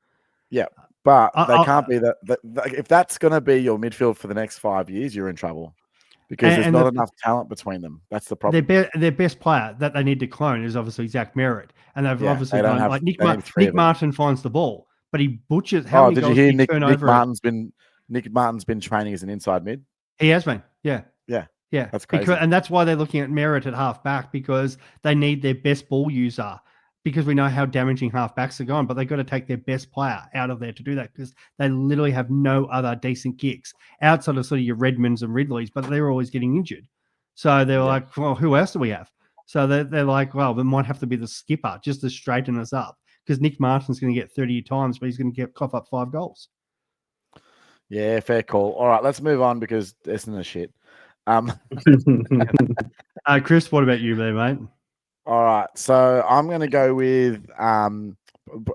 Yeah. But they can't be that. If that's going to be your midfield for the next 5 years, you're in trouble. Because there's not enough talent between them. That's the problem. Their best player that they need to clone is obviously Zach Merritt. And they've obviously gone, like Nick Martin finds the ball, but he butchers. How many did goals you hear Nick Martin's been training as an inside mid? He has been. Yeah. That's crazy. And that's why they're looking at Merritt at half back, because they need their best ball user, because we know how damaging half backs are gone, but they've got to take their best player out of there to do that, because they literally have no other decent kicks outside of sort of your Redmonds and Ridleys, but they're always getting injured. So they're like, well, who else do we have? So they're like, well, it might have to be the skipper just to straighten us up, because Nick Martin's going to get 30 times, but he's going to cough up 5 goals. Yeah, fair call. All right, let's move on, because Essendon is shit. Chris, what about you there, mate? All right, so I'm going to go with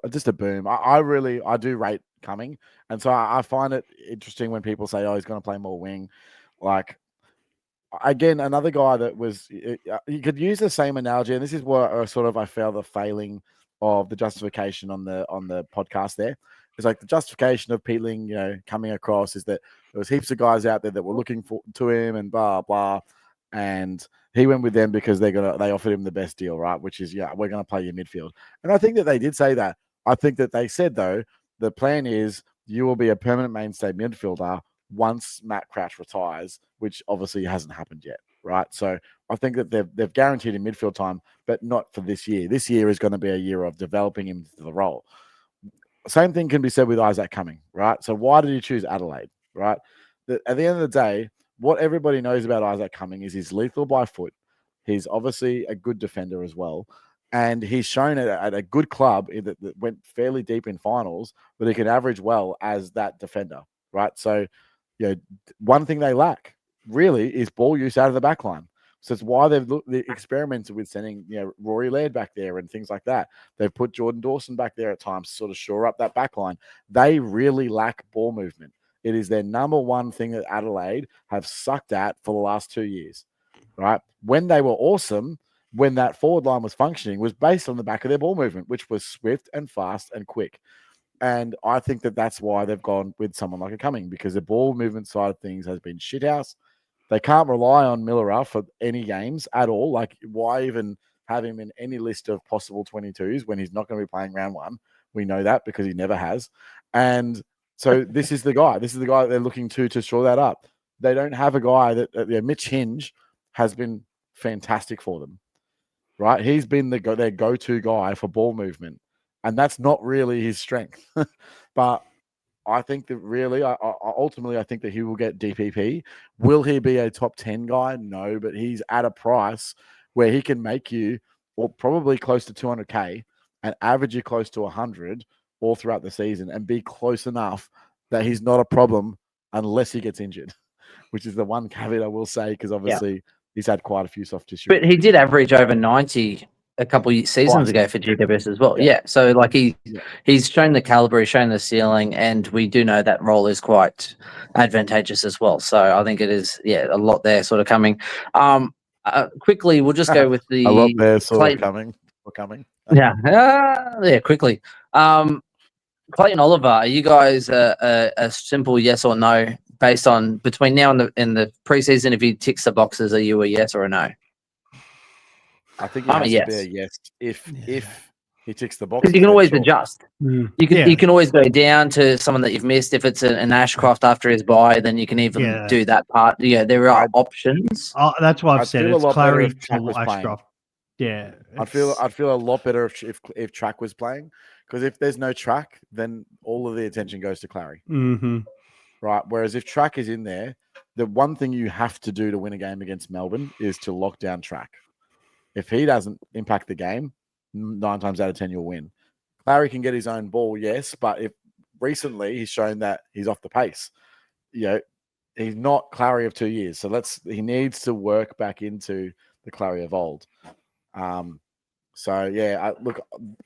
just a boom. I do rate Cuming, and so I find it interesting when people say, "Oh, he's going to play more wing." Like, again, another guy that was, you could use the same analogy, and this is where sort of I felt the failing of the justification on the podcast there. It's like the justification of Peatling, coming across is that there was heaps of guys out there that were looking to him and blah, blah. And he went with them because they offered him the best deal, right? Which is, we're going to play your midfield. And I think that they did say that. I think that they said, though, the plan is you will be a permanent mainstay midfielder once Matt Crouch retires, which obviously hasn't happened yet, right? So I think that they've guaranteed him midfield time, but not for this year. This year is going to be a year of developing him to the role. Same thing can be said with Isaac Cuming, right? So why did he choose Adelaide, right? At the end of the day, what everybody knows about Isaac Cuming is he's lethal by foot. He's obviously a good defender as well. And he's shown at a good club that went fairly deep in finals, but he can average well as that defender, right? So, one thing they lack really is ball use out of the backline. So it's why they've experimented with sending, Rory Laird back there and things like that. They've put Jordan Dawson back there at times to sort of shore up that backline. They really lack ball movement. It is their number one thing that Adelaide have sucked at for the last 2 years, right? When they were awesome, when that forward line was functioning, was based on the back of their ball movement, which was swift and fast and quick. And I think that that's why they've gone with someone like a Cuming, because the ball movement side of things has been shithouse. They can't rely on Miller for any games at all. Like, why even have him in any list of possible 22s when he's not going to be playing round 1? We know that because he never has. And so this is the guy. This is the guy that they're looking to shore that up. They don't have a guy that Mitch Hinge has been fantastic for them, right? He's been their go-to guy for ball movement, and that's not really his strength. But I think that really, ultimately, I think that he will get DPP. Will he be a top 10 guy? No, but he's at a price where he can make you, or probably close to 200K, and average you close to 100 all throughout the season, and be close enough that he's not a problem unless he gets injured, which is the one caveat I will say, because obviously he's had quite a few soft tissue. But he did average over 90 a couple of seasons ago for GWS as well. Yeah. So like he's shown the caliber, he's shown the ceiling, and we do know that role is quite advantageous as well. So I think it is a lot there sort of coming. Quickly, we'll just go with the a lot there sort of coming. Or coming. Quickly. Clayton Oliver, are you guys a simple yes or no based on between now and the preseason? If he ticks the boxes, are you a yes or a no? I think it has to be a yes if he ticks the boxes. Because you can always adjust. Mm. You can always go down to someone that you've missed. If it's an Ashcroft after his bye, then you can even do that part. Yeah, there are options. That's why I've said it's Clary or Ashcroft. Yeah, I'd feel a lot better if Track was playing, because if there's no Track, then all of the attention goes to Clary. Mm-hmm. Right. Whereas if Track is in there, the one thing you have to do to win a game against Melbourne is to lock down Track. If he doesn't impact the game, 9 times out of 10 you'll win. Clary can get his own ball, yes, but if recently he's shown that he's off the pace. He's not Clary of 2 years, so he needs to work back into the Clary of old. Look,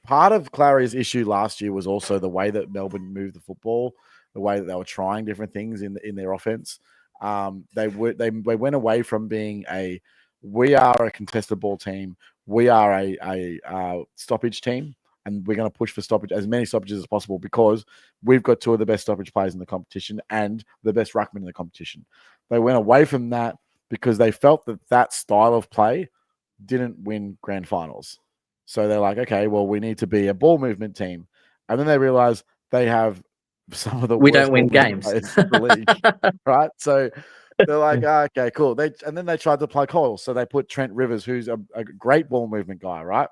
part of Clary's issue last year was also the way that Melbourne moved the football, the way that they were trying different things in their offense. They went away from being we are a contested ball team. We are a stoppage team, and we're going to push for as many stoppages as possible because we've got 2 of the best stoppage players in the competition and the best ruckman in the competition. They went away from that because they felt that style of play didn't win grand finals. So they're like, okay, well, we need to be a ball movement team. And then they realize they have some of the we worst don't win games in the league, right? So they're like, okay, cool. And then they tried to play Coyle. So they put Trent Rivers, who's a great ball movement guy, right?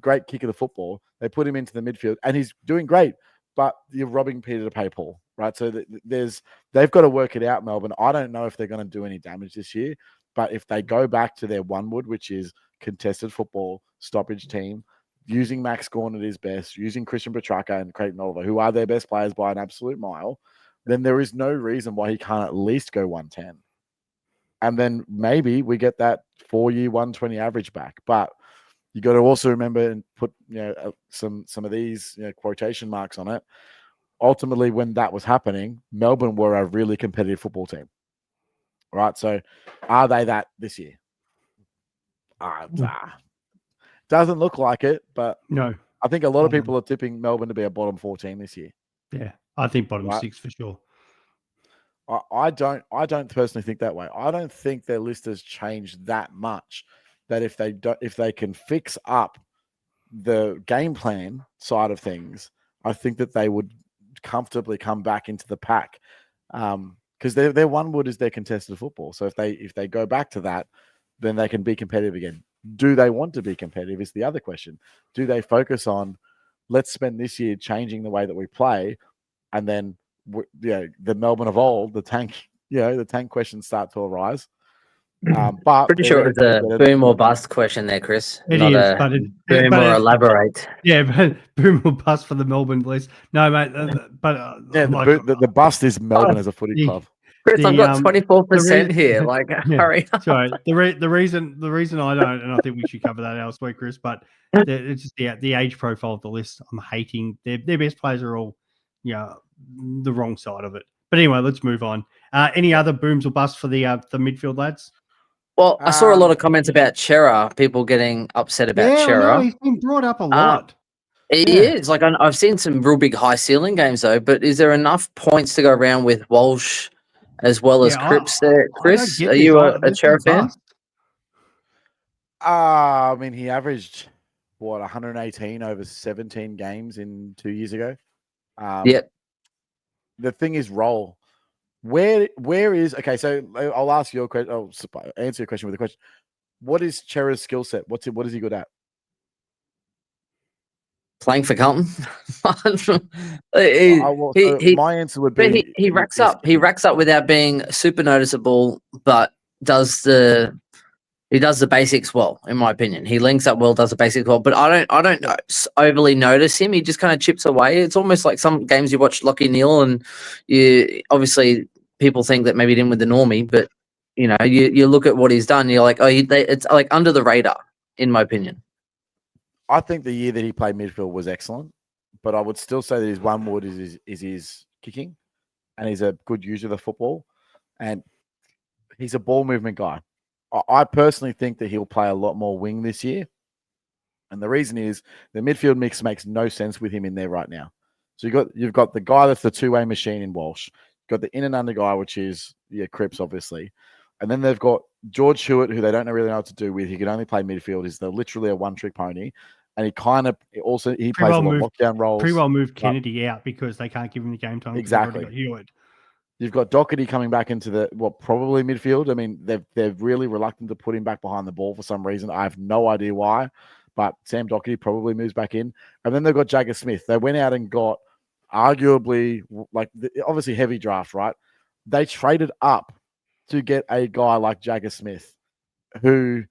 Great kick of the football. They put him into the midfield, and he's doing great. But you're robbing Peter to pay Paul, right? So they've got to work it out, Melbourne. I don't know if they're going to do any damage this year, but if they go back to their one wood, which is contested football, stoppage team, using Max Gawn at his best, using Christian Petrarca and Clayton Oliver, who are their best players by an absolute mile, then there is no reason why he can't at least go 110. And then maybe we get that 4-year 120 average back. But you got to also remember and put some of these quotation marks on it. Ultimately, when that was happening, Melbourne were a really competitive football team. Right? So are they that this year? Doesn't look like it, but no. I think a lot of people are tipping Melbourne to be a bottom 4 team this year. Yeah, I think bottom 6 for sure. I don't personally think that way. I don't think their list has changed that much that if they can fix up the game plan side of things, I think that they would comfortably come back into the pack. Because their one wood is their contested football. So if they go back to that, then they can be competitive again. Do they want to be competitive is the other question. Do they focus on, let's spend this year changing the way that we play, and then the Melbourne of old, the tank questions start to arise. But pretty sure it's a boom or bust question there, Chris. It not is, a but boom or elaborate. Yeah, but boom or bust for the Melbourne list. No, mate. The bust is Melbourne as a footy club. Chris, I've got 24% here. Like, hurry up. Sorry. The reason I don't, and I think we should cover that elsewhere, Chris. But it's just the age profile of the list. I'm hating their best players are all, the wrong side of it. But anyway, let's move on. Any other booms or busts for the midfield lads? Well, I saw a lot of comments about Chera, people getting upset about Chera. No, he's been brought up a lot. He is. Like, I've seen some real big high ceiling games, though, but is there enough points to go around with Walsh as well as Cripps there? Chris, are you a Chera fan? I mean, he averaged, 118 over 17 games in 2 years ago? Yep. The thing is, role. Where is okay? So I'll ask your question. I'll answer your question with a question. What is Chera's skill set? What is he good at? Playing for Carlton. My answer would be he racks up. He racks up without being super noticeable, but he does the basics well, in my opinion. He links up well, does the basics well, but I don't overly notice him. He just kind of chips away. It's almost like some games you watch Lachie Neale, and obviously people think that maybe he didn't with the normie, but you look at what he's done, you're like, it's like under the radar, in my opinion. I think the year that he played midfield was excellent, but I would still say that his one word is his kicking, and he's a good user of the football, and he's a ball movement guy. I personally think that he'll play a lot more wing this year, and the reason is the midfield mix makes no sense with him in there right now. So you've got the guy that's the two-way machine in Walsh, you've got the in and under guy, which is Cripps, obviously. And then they've got George Hewitt, who they don't really know what to do with. He can only play midfield. He's literally a one-trick pony. And he plays a lot of lockdown roles. Pretty well moved Kennedy out because they can't give him the game time. Exactly. Got Hewitt. You've got Doherty coming back into probably midfield. I mean, they're really reluctant to put him back behind the ball for some reason. I have no idea why, but Sam Doherty probably moves back in. And then they've got Jagger Smith. They went out and got arguably obviously heavy draft, right? They traded up to get a guy like Jagger Smith, who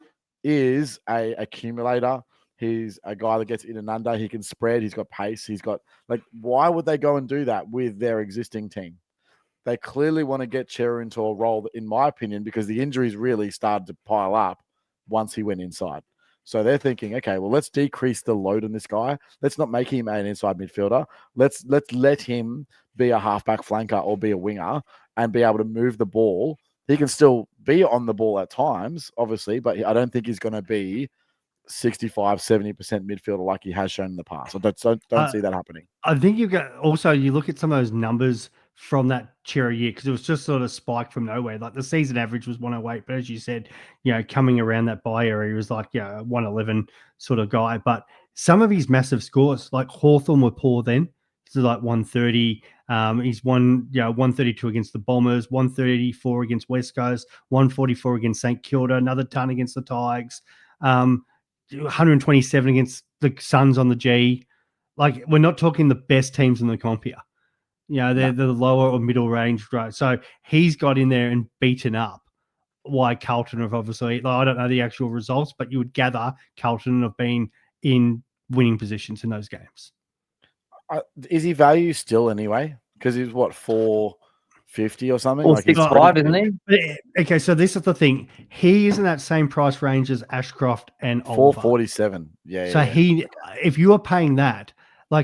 is a accumulator. He's a guy that gets in and under. He can spread. He's got pace. He's got why would they go and do that with their existing team? They clearly want to get Chera into a role, in my opinion, because the injuries really started to pile up once he went inside. So they're thinking, okay, well, let's decrease the load on this guy. Let's not make him an inside midfielder. Let's let him be a halfback flanker or be a winger and be able to move the ball. He can still be on the ball at times, obviously, but I don't think he's going to be 65, 70% midfielder like he has shown in the past. I don't see that happening. I think you look at some of those numbers from that Chera year, because it was just sort of spiked from nowhere. Like the season average was 108, but as you said, coming around that bye area, he was 111 sort of guy. But some of his massive scores, like Hawthorn were poor then. So 130. He's won 132 against the Bombers, 134 against West Coast, 144 against St Kilda, another ton against the Tigers, 127 against the Suns on the G. We're not talking the best teams in the comp here. They're the lower or middle range, right? So he's got in there and beaten up why Carlton have obviously, I don't know the actual results, but you would gather Carlton have been in winning positions in those games. Is he value still anyway? Because he's 450 or something? 465, isn't he? Okay, so this is the thing. He is in that same price range as Ashcroft and Oliver. 447. Yeah. So if you are paying that,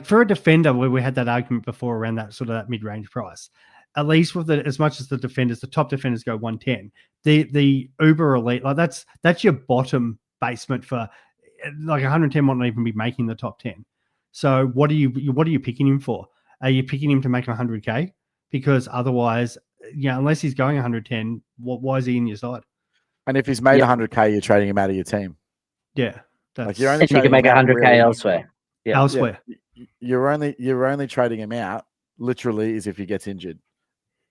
for a defender, where we had that argument before around that sort of that mid-range price, at least with as much as the top defenders go 110, the uber elite, that's your bottom basement for 110 might not even be making the top 10. So what are you picking him for? Are you picking him to make 100K? Because otherwise, unless he's going 110, why is he in your side? And if he's made 100K, you're trading him out of your team. Yeah, you can make 100K elsewhere. Yeah. Elsewhere. Yeah. You're only trading him out literally is if he gets injured.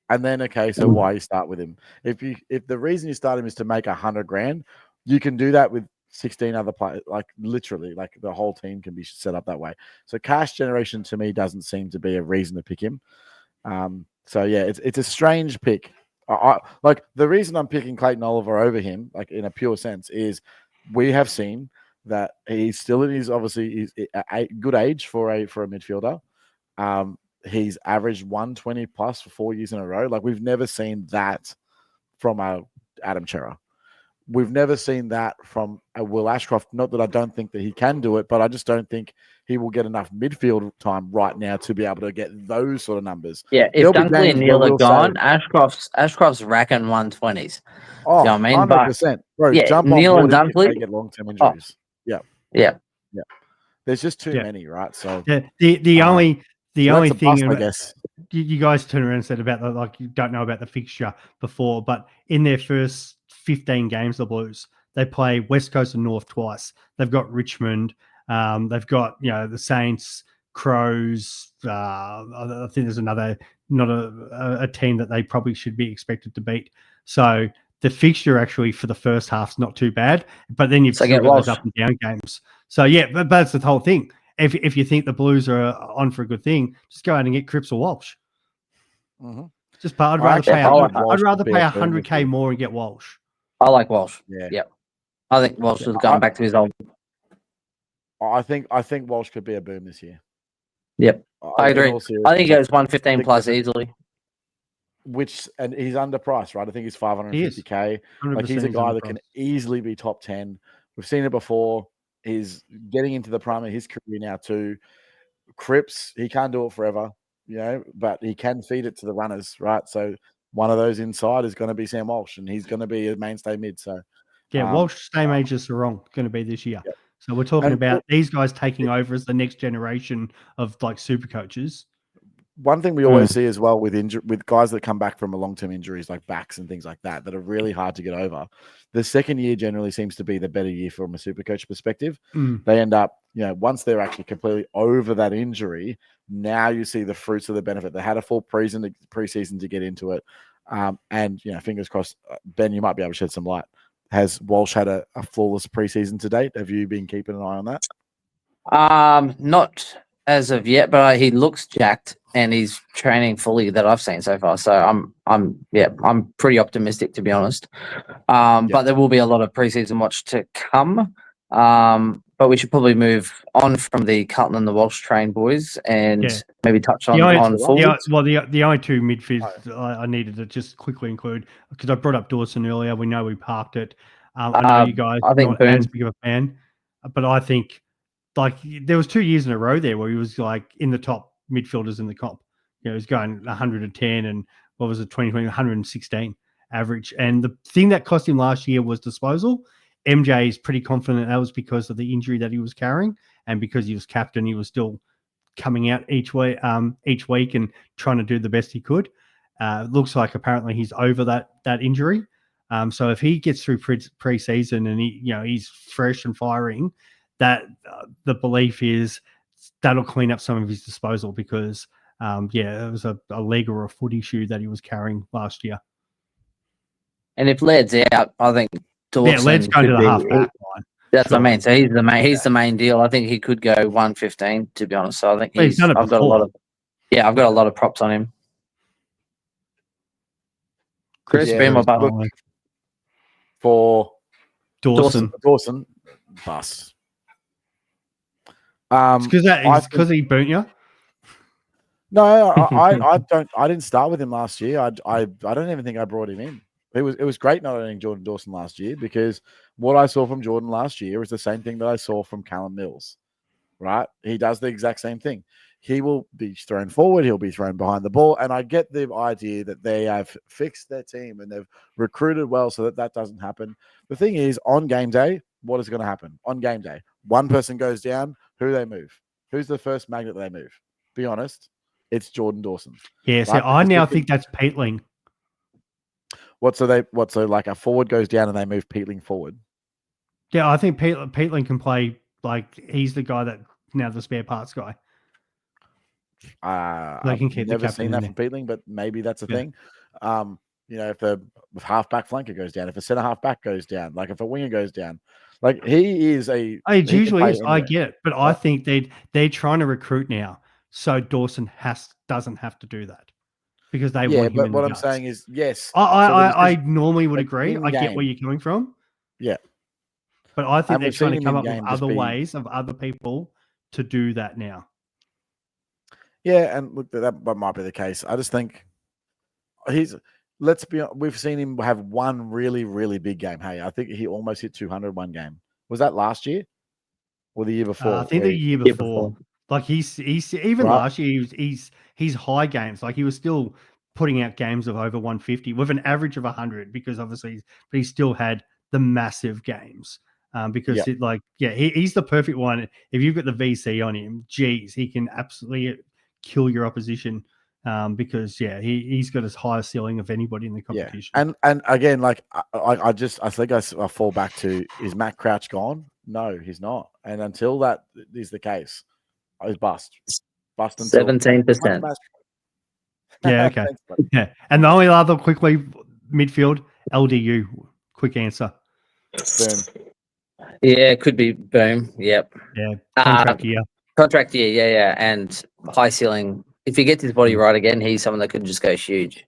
And then so why you start with him? If the reason you start him is to make 100 grand, you can do that with 16 other players, literally, the whole team can be set up that way. So cash generation to me doesn't seem to be a reason to pick him. So yeah, it's a strange pick. The reason I'm picking Clayton Oliver over him, in a pure sense, is we have seen that he's still in his he's a good age for a midfielder. He's averaged 120 plus for 4 years in a row. We've never seen that from Adam Chera. We've never seen that from a Will Ashcroft. Not that I don't think that he can do it, but I just don't think he will get enough midfield time right now to be able to get those sort of numbers. Yeah, if Dunkley and Neil are gone, Ashcroft's racking 120s. Oh, you know what I mean? 100%. Bro, jump Neil on and Dunkley they get long-term injuries. Yeah. There's just too many, right? So the only thing, I guess. You guys turned around and said about that, you don't know about the fixture before, but in their first 15 games, the Blues, they play West Coast and North twice. They've got Richmond. They've got the Saints, Crows. I think there's not a team that they probably should be expected to beat. So the fixture actually for the first half's not too bad, but then you've still got those up and down games. So yeah, but that's the whole thing. If you think the Blues are on for a good thing, just go out and get Cripps or Walsh. Mm-hmm. Just I'd rather pay 100K more and get Walsh. I like Walsh. Yeah. Yep. I think Walsh has gone back to his old. I think Walsh could be a boom this year. Yep. I agree. I think he goes 115 plus easily. And he's underpriced, right? I think he's 550K. He's a guy that can easily be top 10. We've seen it before. He's getting into the prime of his career now too. Cripps, he can't do it forever, but he can feed it to the runners, right? So one of those inside is going to be Sam Walsh, and he's going to be a mainstay mid. So Yeah, Walsh, same age as Sarong, going to be this year. Yep. So we're talking And about these guys taking over as the next generation of like super coaches. one thing we always see as well with guys that come back from a long-term injuries like backs and things like that are really hard to get over. The second year generally seems to be the better year from a super coach perspective. They end up, once they're actually completely over that injury, now you see the fruits of the benefit. They had a full preseason to get into it. And fingers crossed, Ben, you might be able to shed some light. Has Walsh had a flawless preseason to date? Have you been keeping an eye on that? Not as of yet, but he looks jacked and he's training fully that I've seen so far. So I'm pretty optimistic, to be honest. But there will be a lot of preseason watch to come. But we should probably move on from the Carlton and the Walsh train boys and maybe touch on forwards. The only two midfields I needed to just quickly include, because I brought up Dawson earlier. We know we parked it. I know you guys are not as big of a fan, but I think like there was 2 years in a row there where he was like in the top midfielders in the comp. He was going 110 and what was it, 2020, 116 average. And the thing that cost him last year was disposal. MJ is pretty confident that was because of the injury that he was carrying, and because he was captain, he was still coming out each week and trying to do the best he could. Looks like apparently he's over that injury. So if he gets through pre-season and he's fresh and firing, that the belief is that'll clean up some of his disposal because it was a leg or a foot issue that he was carrying last year. And if Laird's out, I think Dawson Laird's going to the half-back line. That's what I mean. So he's the main. He's the main deal. I think he could go 115. To be honest, so I think he's done it before. I've got a lot of props on him. Chris, be my button for Dawson. Dawson, bus. It's because he burnt you. No, I didn't start with him last year. I don't even think I brought him in. It was great not owning Jordan Dawson last year because what I saw from Jordan last year is the same thing that I saw from Callum Mills. Right? He does the exact same thing. He will be thrown forward. He'll be thrown behind the ball. And I get the idea that they have fixed their team and they've recruited well so that doesn't happen. The thing is, on game day, what is going to happen? On game day, one person goes down. Who do they move? Who's the first magnet they move? Be honest. It's Jordan Dawson. Yeah, so I now think that's Peatling. So like a forward goes down and they move Peatling forward? Yeah, I think Peatling can play like he's the guy that now the spare parts guy. I've never seen that from Peatling, but maybe that's a thing. If the half-back flanker goes down, if a centre half-back goes down, like if a winger goes down, like he is a... It usually is, I get it, but I think they're trying to recruit now, so Dawson doesn't have to do that because they want him but in what the I'm guts. saying is, yes. I normally would agree. I get where you're coming from. Yeah. But I think they're trying to come up with other ways of other people to do that now. Yeah, and look, that might be the case. I just think we've seen him have one really, really big game. Hey, I think he almost hit 200 one game. Was that last year or the year before? I think the year before. Like he's even last year, he's high games. Like he was still putting out games of over 150 with an average of 100 because obviously, but he still had the massive games. Because he's the perfect one. If you've got the VC on him, geez, he can absolutely kill your opposition. Because he's got as high a ceiling of anybody in the competition. Yeah. And again, like I think I fall back to, is Matt Crouch gone? No, he's not. And until that is the case, he's bust. Bust until 17%. Yeah, okay. Yeah. And the only other quickly midfield, LDU. Quick answer. Boom. Yeah, it could be boom. Yep. Yeah. Contract year. Contract year, yeah. And high ceiling. If he gets his body right again, he's someone that could just go huge.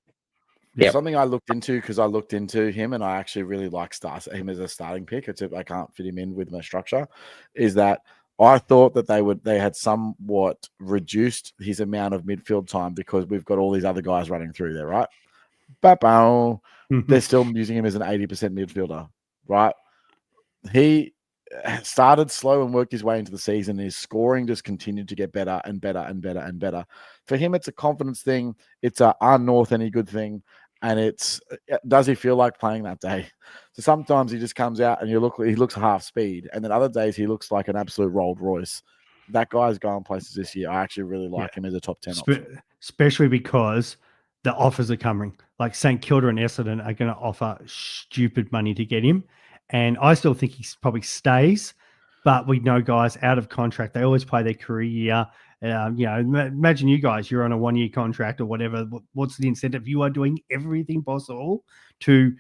Yeah. Something I looked into because I looked into him and I actually really like him as a starting pick. Except I can't fit him in with my structure. Is that I thought that they had somewhat reduced his amount of midfield time because we've got all these other guys running through there, right? They're still using him as an 80% midfielder, right? He started slow and worked his way into the season. His scoring just continued to get better and better and better and better. For him, it's a confidence thing. It's a North any good thing. And it's, does he feel like playing that day? So sometimes he just comes out and he looks half speed. And then other days he looks like an absolute Rolls Royce. That guy's going places this year. I actually really like him as a top 10 option. Especially because the offers are coming. Like St Kilda and Essendon are going to offer stupid money to get him. And I still think he probably stays. But we know guys out of contract, they always play their career year. Imagine you guys, you're on a 1-year contract or whatever. What's the incentive? You are doing everything possible to,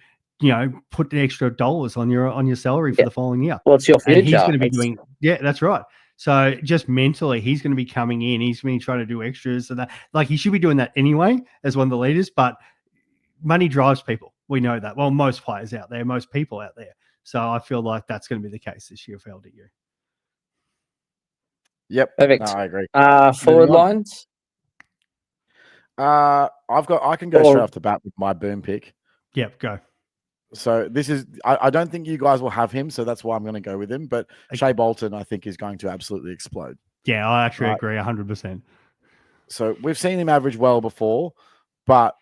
put the extra dollars on your salary for the following year. What's your future? And he's going to be doing, that's right. So just mentally, he's going to be coming in. He's going to be trying to do extras and that. Like he should be doing that anyway as one of the leaders. But money drives people. We know that. Well, most players out there, most people out there. So I feel like that's going to be the case this year for LDU. Yep. Perfect. No, I agree. Forward lines. I can go straight off the bat with my boom pick. Yep, go. So this is, I don't think you guys will have him, so that's why I'm going to go with him. But Shai Bolton, I think, is going to absolutely explode. Yeah, I actually agree 100%. So we've seen him average well before, but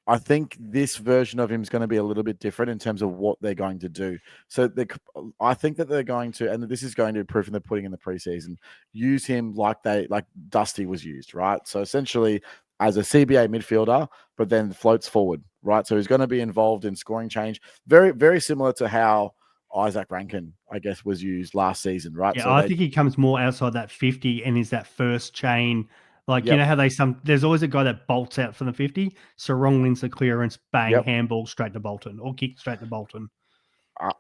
I think this version of him is going to be a little bit different in terms of what they're going to do. So I think that they're going to, and this is going to be proof in the pudding in the preseason, use him like Dusty was used, right? So essentially as a CBA midfielder, but then floats forward, right? So he's going to be involved in scoring change. Very, very similar to how Isaac Rankin, I guess, was used last season, right? Yeah, so I think he comes more outside that 50 and is that first chain. Like, you know how there's always a guy that bolts out from the 50. Sarong wins the clearance, bang, handball straight to Bolton or kick straight to Bolton.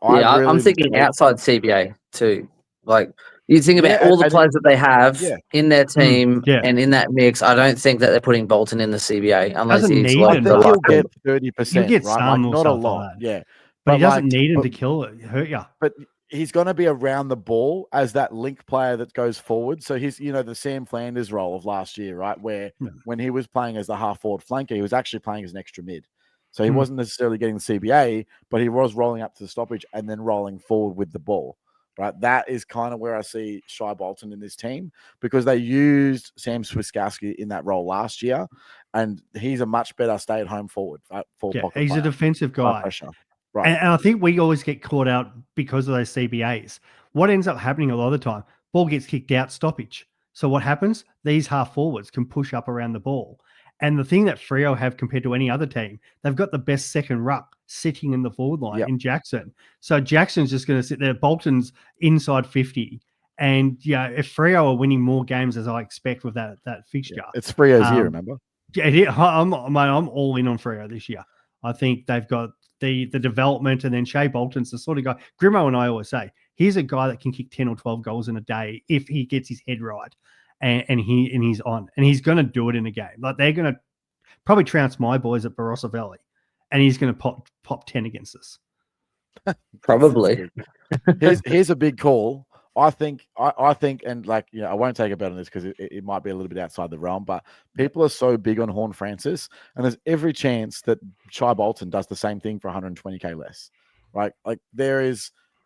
I'm thinking outside CBA too. Like you think about all the players that they have in their team and in that mix. I don't think that they're putting Bolton in the CBA unless he's I think he'll get 30%. He'll get right? some, like, not a lot. Yeah, but he doesn't need him to hurt you. But he's going to be around the ball as that link player that goes forward. So he's, the Sam Flanders role of last year, right? Where when he was playing as the half forward flanker, he was actually playing as an extra mid. So he wasn't necessarily getting the CBA, but he was rolling up to the stoppage and then rolling forward with the ball, right? That is kind of where I see Shai Bolton in this team because they used Sam Swiskowski in that role last year, and he's a much better stay-at-home forward. He's a defensive guy. Right. And I think we always get caught out because of those CBAs. What ends up happening a lot of the time, ball gets kicked out, stoppage. So what happens? These half forwards can push up around the ball. And the thing that Freo have compared to any other team, they've got the best second ruck sitting in the forward line in Jackson. So Jackson's just going to sit there. Bolton's inside 50. And if Freo are winning more games as I expect with that fixture. It's Freo's year, remember? Yeah, I'm all in on Freo this year. I think they've got the development, and then Shai Bolton's the sort of guy. Grimo and I always say he's a guy that can kick 10 or 12 goals in a day if he gets his head right, and he's on, and he's going to do it in a game. Like they're going to probably trounce my boys at Barossa Valley, and he's going to pop 10 against us. Probably. Here's a big call. I think, and I won't take a bet on this because it might be a little bit outside the realm, but people are so big on Horn Francis, and there's every chance that Shai Bolton does the same thing for 120K less, right? Like they're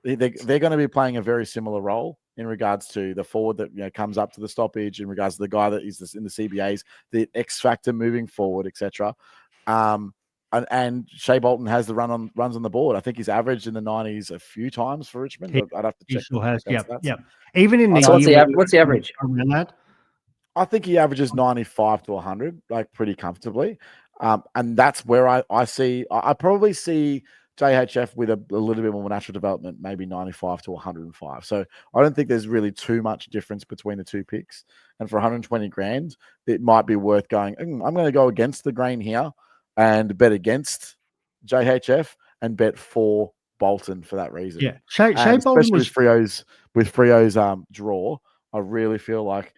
going to be playing a very similar role in regards to the forward that comes up to the stoppage, in regards to the guy that is in the CBAs, the X factor moving forward, etc. And Shai Bolton has the runs on the board. I think he's averaged in the 90s a few times for Richmond. I'd have to check. He sure has. Yep. Even in the what's the average around that? I think he averages 95 to 100, like pretty comfortably. And that's where I see. I probably see JHF with a little bit more natural development, maybe 95 to 105. So I don't think there's really too much difference between the two picks. And for 120 grand, it might be worth going. I'm going to go against the grain here and bet against JHF and bet for Bolton for that reason. Yeah, Shai Bolton was with Freo's draw. I really feel like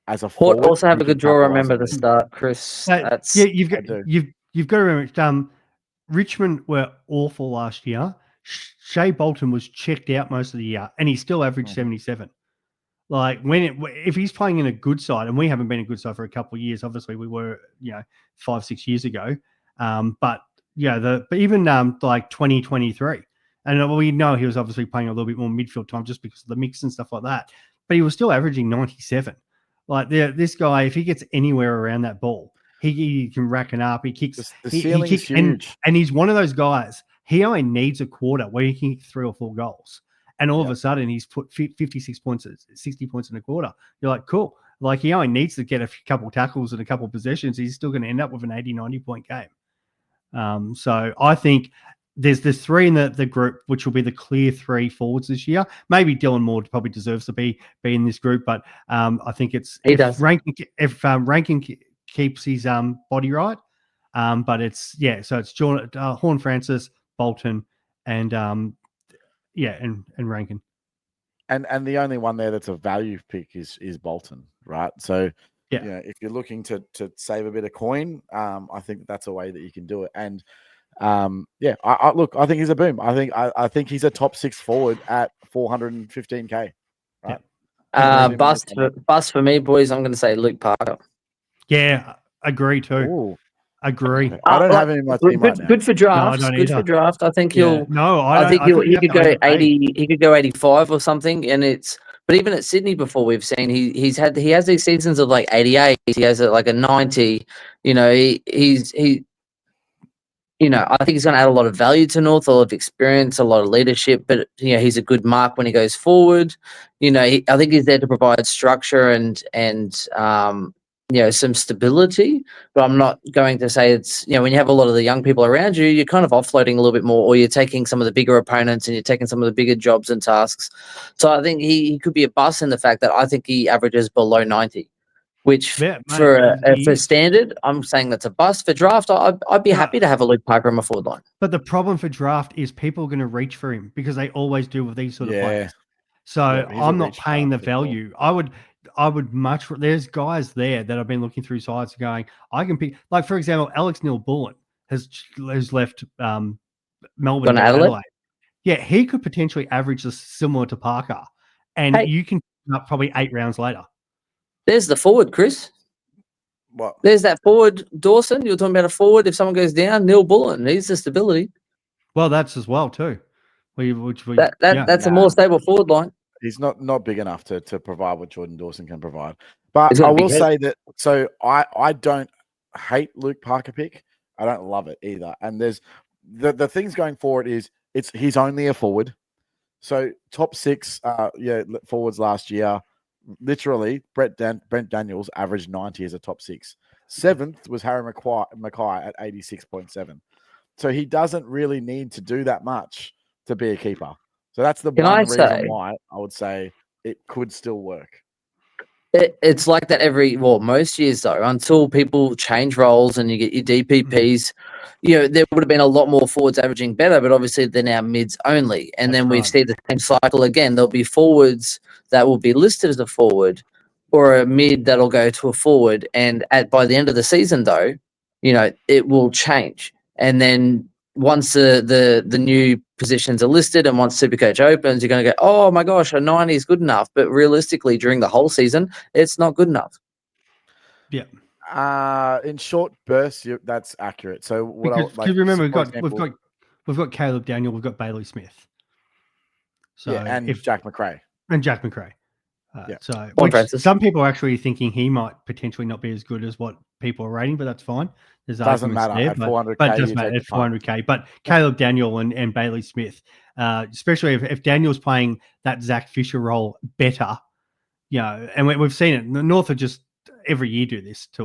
as a forward, also have a good draw. Remember the start, Chris. You've got to remember. Richmond were awful last year. Shai Bolton was checked out most of the year, and he still averaged 77. Like if he's playing in a good side, and we haven't been a good side for a couple of years. Obviously, we were 5-6 years ago. But even like 2023, And we know he was obviously playing a little bit more midfield time just because of the mix and stuff like that. But he was still averaging 97. Like this guy, if he gets anywhere around that ball, he can rack it up. He kicks. The he ceiling is kicks, and huge. he's one of those guys. He only needs a quarter where he can kick 3 or 4 goals, and all of a sudden he's put 56 points, 60 points in a quarter. You're like, cool. Like he only needs to get a couple tackles and a couple possessions. He's still going to end up with an 80, 90 point game. So I think there's 3 in the group, which will be the clear 3 forwards this year. Maybe Dylan Moore probably deserves to be in this group, but I think if Rankin keeps his body right. But it's so it's Horn Francis, Bolton, and and Rankin. And the only one there that's a value pick is Bolton, right? So if you're looking to save a bit of coin, I think that's a way that you can do it. And I think he's a boom. I think he's a top 6 forward at 415k. Right. Bust for me, boys. I'm going to say Luke Parker. Yeah, agree too. Ooh. Agree. I don't have him in my team right now. Good for drafts. No, good for draft. I think he'll. No, I think he could go 80. He could go 85 or something. And but even at Sydney before, we've seen he has these seasons of like 88. He has like a 90. You know, he's I think he's going to add a lot of value to North, a lot of experience, a lot of leadership. But he's a good mark when he goes forward. I think he's there to provide structure and some stability, but I'm not going to say it's, when you have a lot of the young people around you, you're kind of offloading a little bit more, or you're taking some of the bigger opponents and you're taking some of the bigger jobs and tasks. So I think he could be a bust in the fact that I think he averages below 90, which for standard, I'm saying that's a bust. For draft, I'd be happy to have a Luke Parker in my forward line. But the problem for draft is people are going to reach for him because they always do with these sort of players. So I'm not paying the value. I would much. There's guys there that I've been looking through sides going, I can pick, like, for example, Alex Neil-Bullen has left Melbourne to Adelaide. Yeah, he could potentially average this similar to Parker, and you can pick up probably 8 rounds later. There's the forward, Chris. What? There's that forward, Dawson. You're talking about a forward. If someone goes down, Neil-Bullen needs the stability. Well, that's as well too. That's a more stable forward line. He's not big enough to provide what Jordan Dawson can provide. But I will say that, so I don't hate Luke Parker pick. I don't love it either. And there's the things going forward is he's only a forward. So top 6 forwards last year, literally Brent Daniels averaged 90 as a top 6. 7th was Harry Mackay at 86.7. So he doesn't really need to do that much to be a keeper. So that's the one reason why I would say it could still work. It's like that most years though, until people change roles and you get your DPPs, there would have been a lot more forwards averaging better, but obviously they're now mids only. And then we see the same cycle again. There'll be forwards that will be listed as a forward or a mid that'll go to a forward. And by the end of the season though, it will change. And then once the new positions are listed and once Supercoach opens, you're going to go, oh my gosh, a 90 is good enough. But realistically, during the whole season, it's not good enough. Yeah. In short bursts, that's accurate. So remember, we've got Caleb Daniel, we've got Bailey Smith. So Jack McRae. And Jack McRae. Some people are actually thinking he might potentially not be as good as what people are rating, but that's fine. Doesn't matter at 400k. But it doesn't matter at 400k. But Caleb Daniel and Bailey Smith, especially if Daniel's playing that Zach Fisher role better, and we've seen it. The North are just every year do this to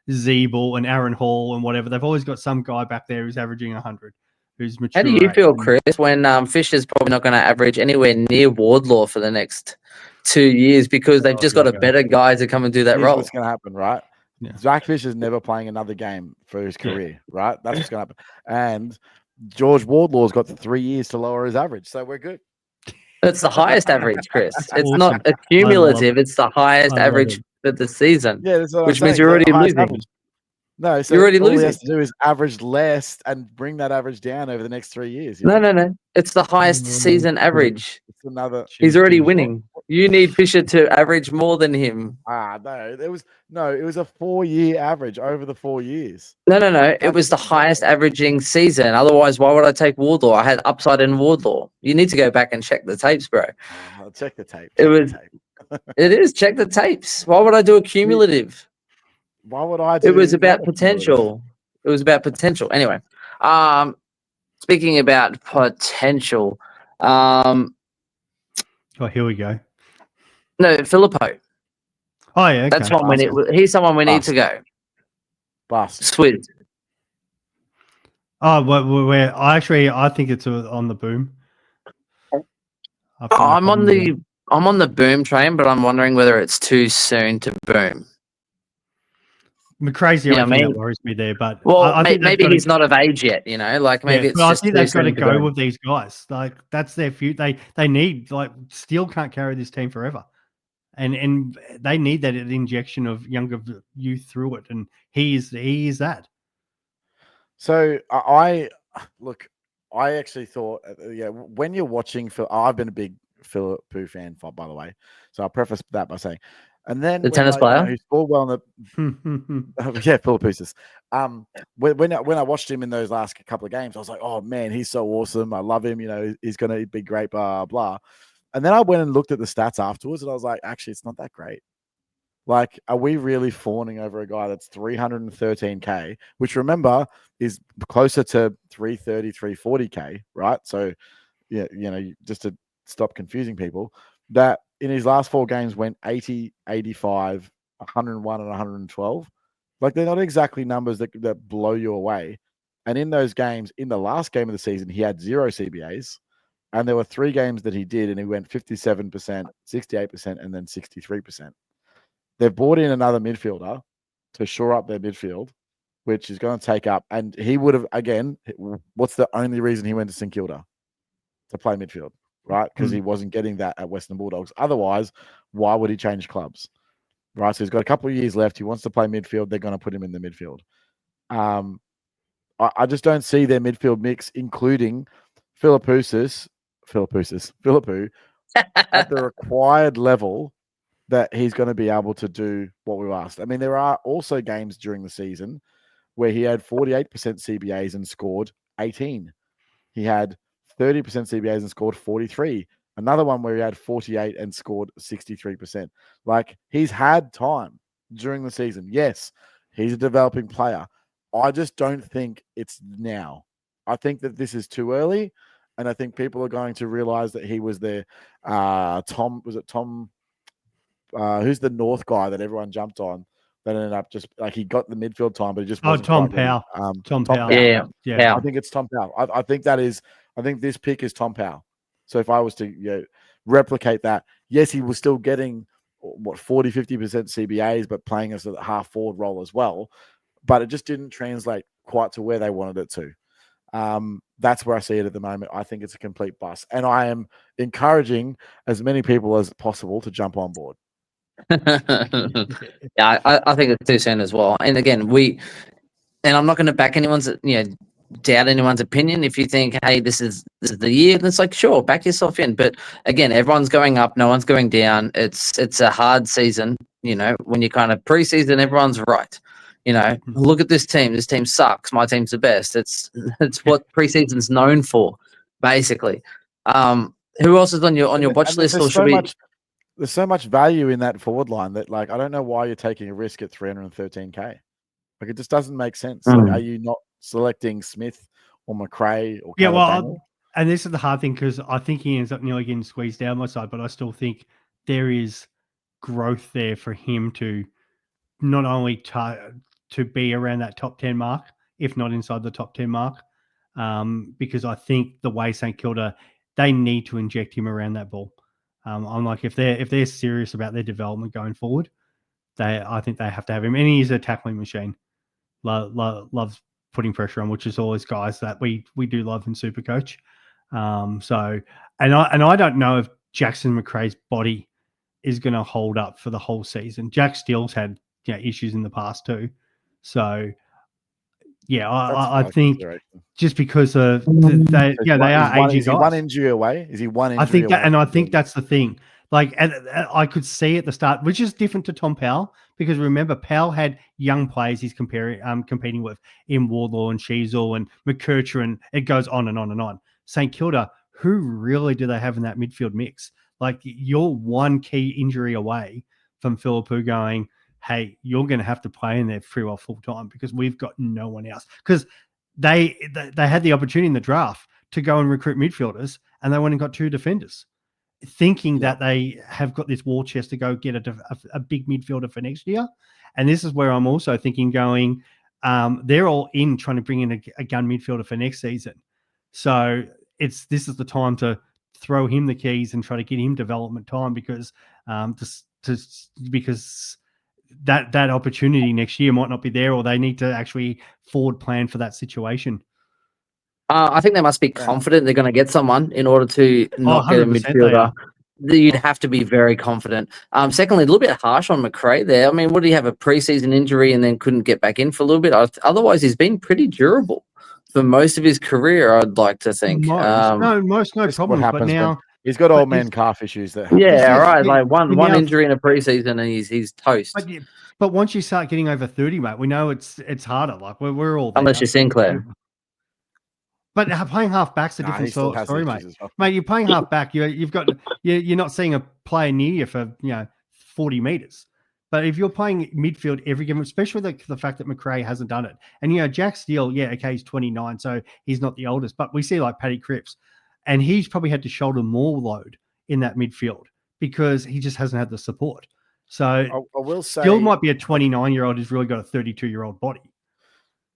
Zeeble and Aaron Hall and whatever. They've always got some guy back there who's averaging 100. Who's mature. How do you feel, Chris, when Fisher's probably not going to average anywhere near Wardlaw for the next 2 years because they've just got a better guy to come and do that role? What's going to happen, right? Yeah. Zach Fisher's never playing another game for his career, right? That's what's going to happen. And George Wardlaw's got 3 years to lower his average, so we're good. It's the highest average, Chris. It's not accumulative. It's the highest average for the season, which means you're already losing. Average. No, so you're already all losing. he has to do is average less and bring that average down over the next 3 years. No. It's the highest season average. It's another. He's already winning. You need Fisher to average more than him. No, it was a 4-year average over the 4 years. No. It was the highest averaging season. Otherwise, why would I take Wardlaw? I had upside in Wardlaw. You need to go back and check the tapes, bro. I'll check the tape. It is. Check the tapes. Why would I do a cumulative? Why would I do? It was about potential. It was about potential. Anyway, speaking about potential, Oh, here we go. no, Filippo. Oh yeah, okay. That's one we need. He's someone we need to go. Bust. Swizz. Oh, I think it's on the boom. I'm on the boom train, but I'm wondering whether it's too soon to boom. McRae's the only thing that worries me there, but I think maybe he's not of age yet. You know, like maybe it's. I just think they've got to go with these guys. Like that's their future. They need Steele can't carry this team forever. And they need that injection of younger youth through it, and he is that. So I actually thought, when you're watching Phil, I've been a big Philippou fan, by the way. So I'll preface that by saying, and then the tennis player who scored well in the Philippou. When I watched him in those last couple of games, I was like, oh man, he's so awesome. I love him. You know, he's going to be great. Blah blah. And then I went and looked at the stats afterwards, and I was like, actually, it's not that great. Like, are we really fawning over a guy that's 313K, which remember is closer to 330, 340K, right? So, yeah, just to stop confusing people, that in his last 4 games went 80, 85, 101, and 112. Like, they're not exactly numbers that blow you away. And in those games, in the last game of the season, he had 0 CBAs. And there were 3 games that he did, and he went 57%, 68%, and then 63%. They've brought in another midfielder to shore up their midfield, which is going to take up. And he would have, again, what's the only reason he went to St Kilda? To play midfield, right? Because he wasn't getting that at Western Bulldogs. Otherwise, why would he change clubs? Right? So he's got a couple of years left. He wants to play midfield. They're going to put him in the midfield. I just don't see their midfield mix, including Philippou at the required level that he's going to be able to do what we asked. I mean, there are also games during the season where he had 48% CBAs and scored 18. He had 30% CBAs and scored 43. Another one where he had 48 and scored 63%. Like, he's had time during the season. Yes, he's a developing player. I just don't think it's now. I think that this is too early. And I think people are going to realize that he was their Tom, who's the North guy that everyone jumped on that ended up just like he got the midfield time, but he just wasn't Tom Powell. Tom Powell. Yeah. I think it's Tom Powell. I think this pick is Tom Powell. So if I was to replicate that, yes, he was still getting 40, 50% CBAs, but playing as a half forward role as well. But it just didn't translate quite to where they wanted it to. That's where I see it at the moment. I think it's a complete bust. And I am encouraging as many people as possible to jump on board. Yeah, I think it's too soon as well. And again, I'm not going to back anyone's, doubt anyone's opinion. If you think, hey, this is the year, then it's like, sure, back yourself in. But again, everyone's going up, no one's going down. It's a hard season. When you kind of preseason, everyone's right. Look at this team. This team sucks. My team's the best. It's what preseason's known for, basically. Who else is on your watch list? Or should we? There's so much value in that forward line that, like, I don't know why you're taking a risk at 313K. Like, it just doesn't make sense. Like, are you not selecting Smith or McRae or and this is the hard thing because I think he ends up nearly getting squeezed down my side, but I still think there is growth there for him to not only to be around that top 10 mark, if not inside the top 10 mark, because I think the way St Kilda, they need to inject him around that ball. I'm like, if they're serious about their development going forward, I think they have to have him. And he's a tackling machine. Loves putting pressure on, which is always guys that we do love in Supercoach. I don't know if Jackson McRae's body is going to hold up for the whole season. Jack Steele's had issues in the past too. So yeah, I think just because they are aging guys. Is he one injury away? Is he one injury away? I think that's the thing. and I could see at the start, which is different to Tom Powell, because remember, Powell had young players he's competing with in Wardlaw and Sheasel and McKercher, and it goes on and on and on. St Kilda, who really do they have in that midfield mix? Like, you're one key injury away from Philippou going, hey, you're going to have to play in there Freo full time because we've got no one else. Because they had the opportunity in the draft to go and recruit midfielders, and they went and got 2 defenders, thinking that they have got this war chest to go get a big midfielder for next year. And this is where I'm also thinking going, they're all in trying to bring in a gun midfielder for next season. So this is the time to throw him the keys and try to get him development time, because because that opportunity next year might not be there, or they need to actually forward plan for that situation. I think they must be confident they're going to get someone in order to not get a midfielder. You'd have to be very confident. Secondly, a little bit harsh on McRae there. I mean, what did he have, a preseason injury and then couldn't get back in for a little bit? Otherwise, he's been pretty durable for most of his career, I'd like to think. No problems. But now he's got old man calf issues there. Yeah, right. Like one injury in a preseason and he's toast. But once you start getting over 30, mate, we know it's harder. Like we're all there. Unless you're Sinclair. But playing half back's a different story, mate. Well. Mate, you're playing half back. You're not seeing a player near you for 40 meters. But if you're playing midfield every game, especially the fact that McRae hasn't done it, and Jack Steele, he's 29, so he's not the oldest. But we see like Paddy Cripps, and he's probably had to shoulder more load in that midfield because he just hasn't had the support. So I will say, Steele might be a 29-year-old who's really got a 32-year-old body.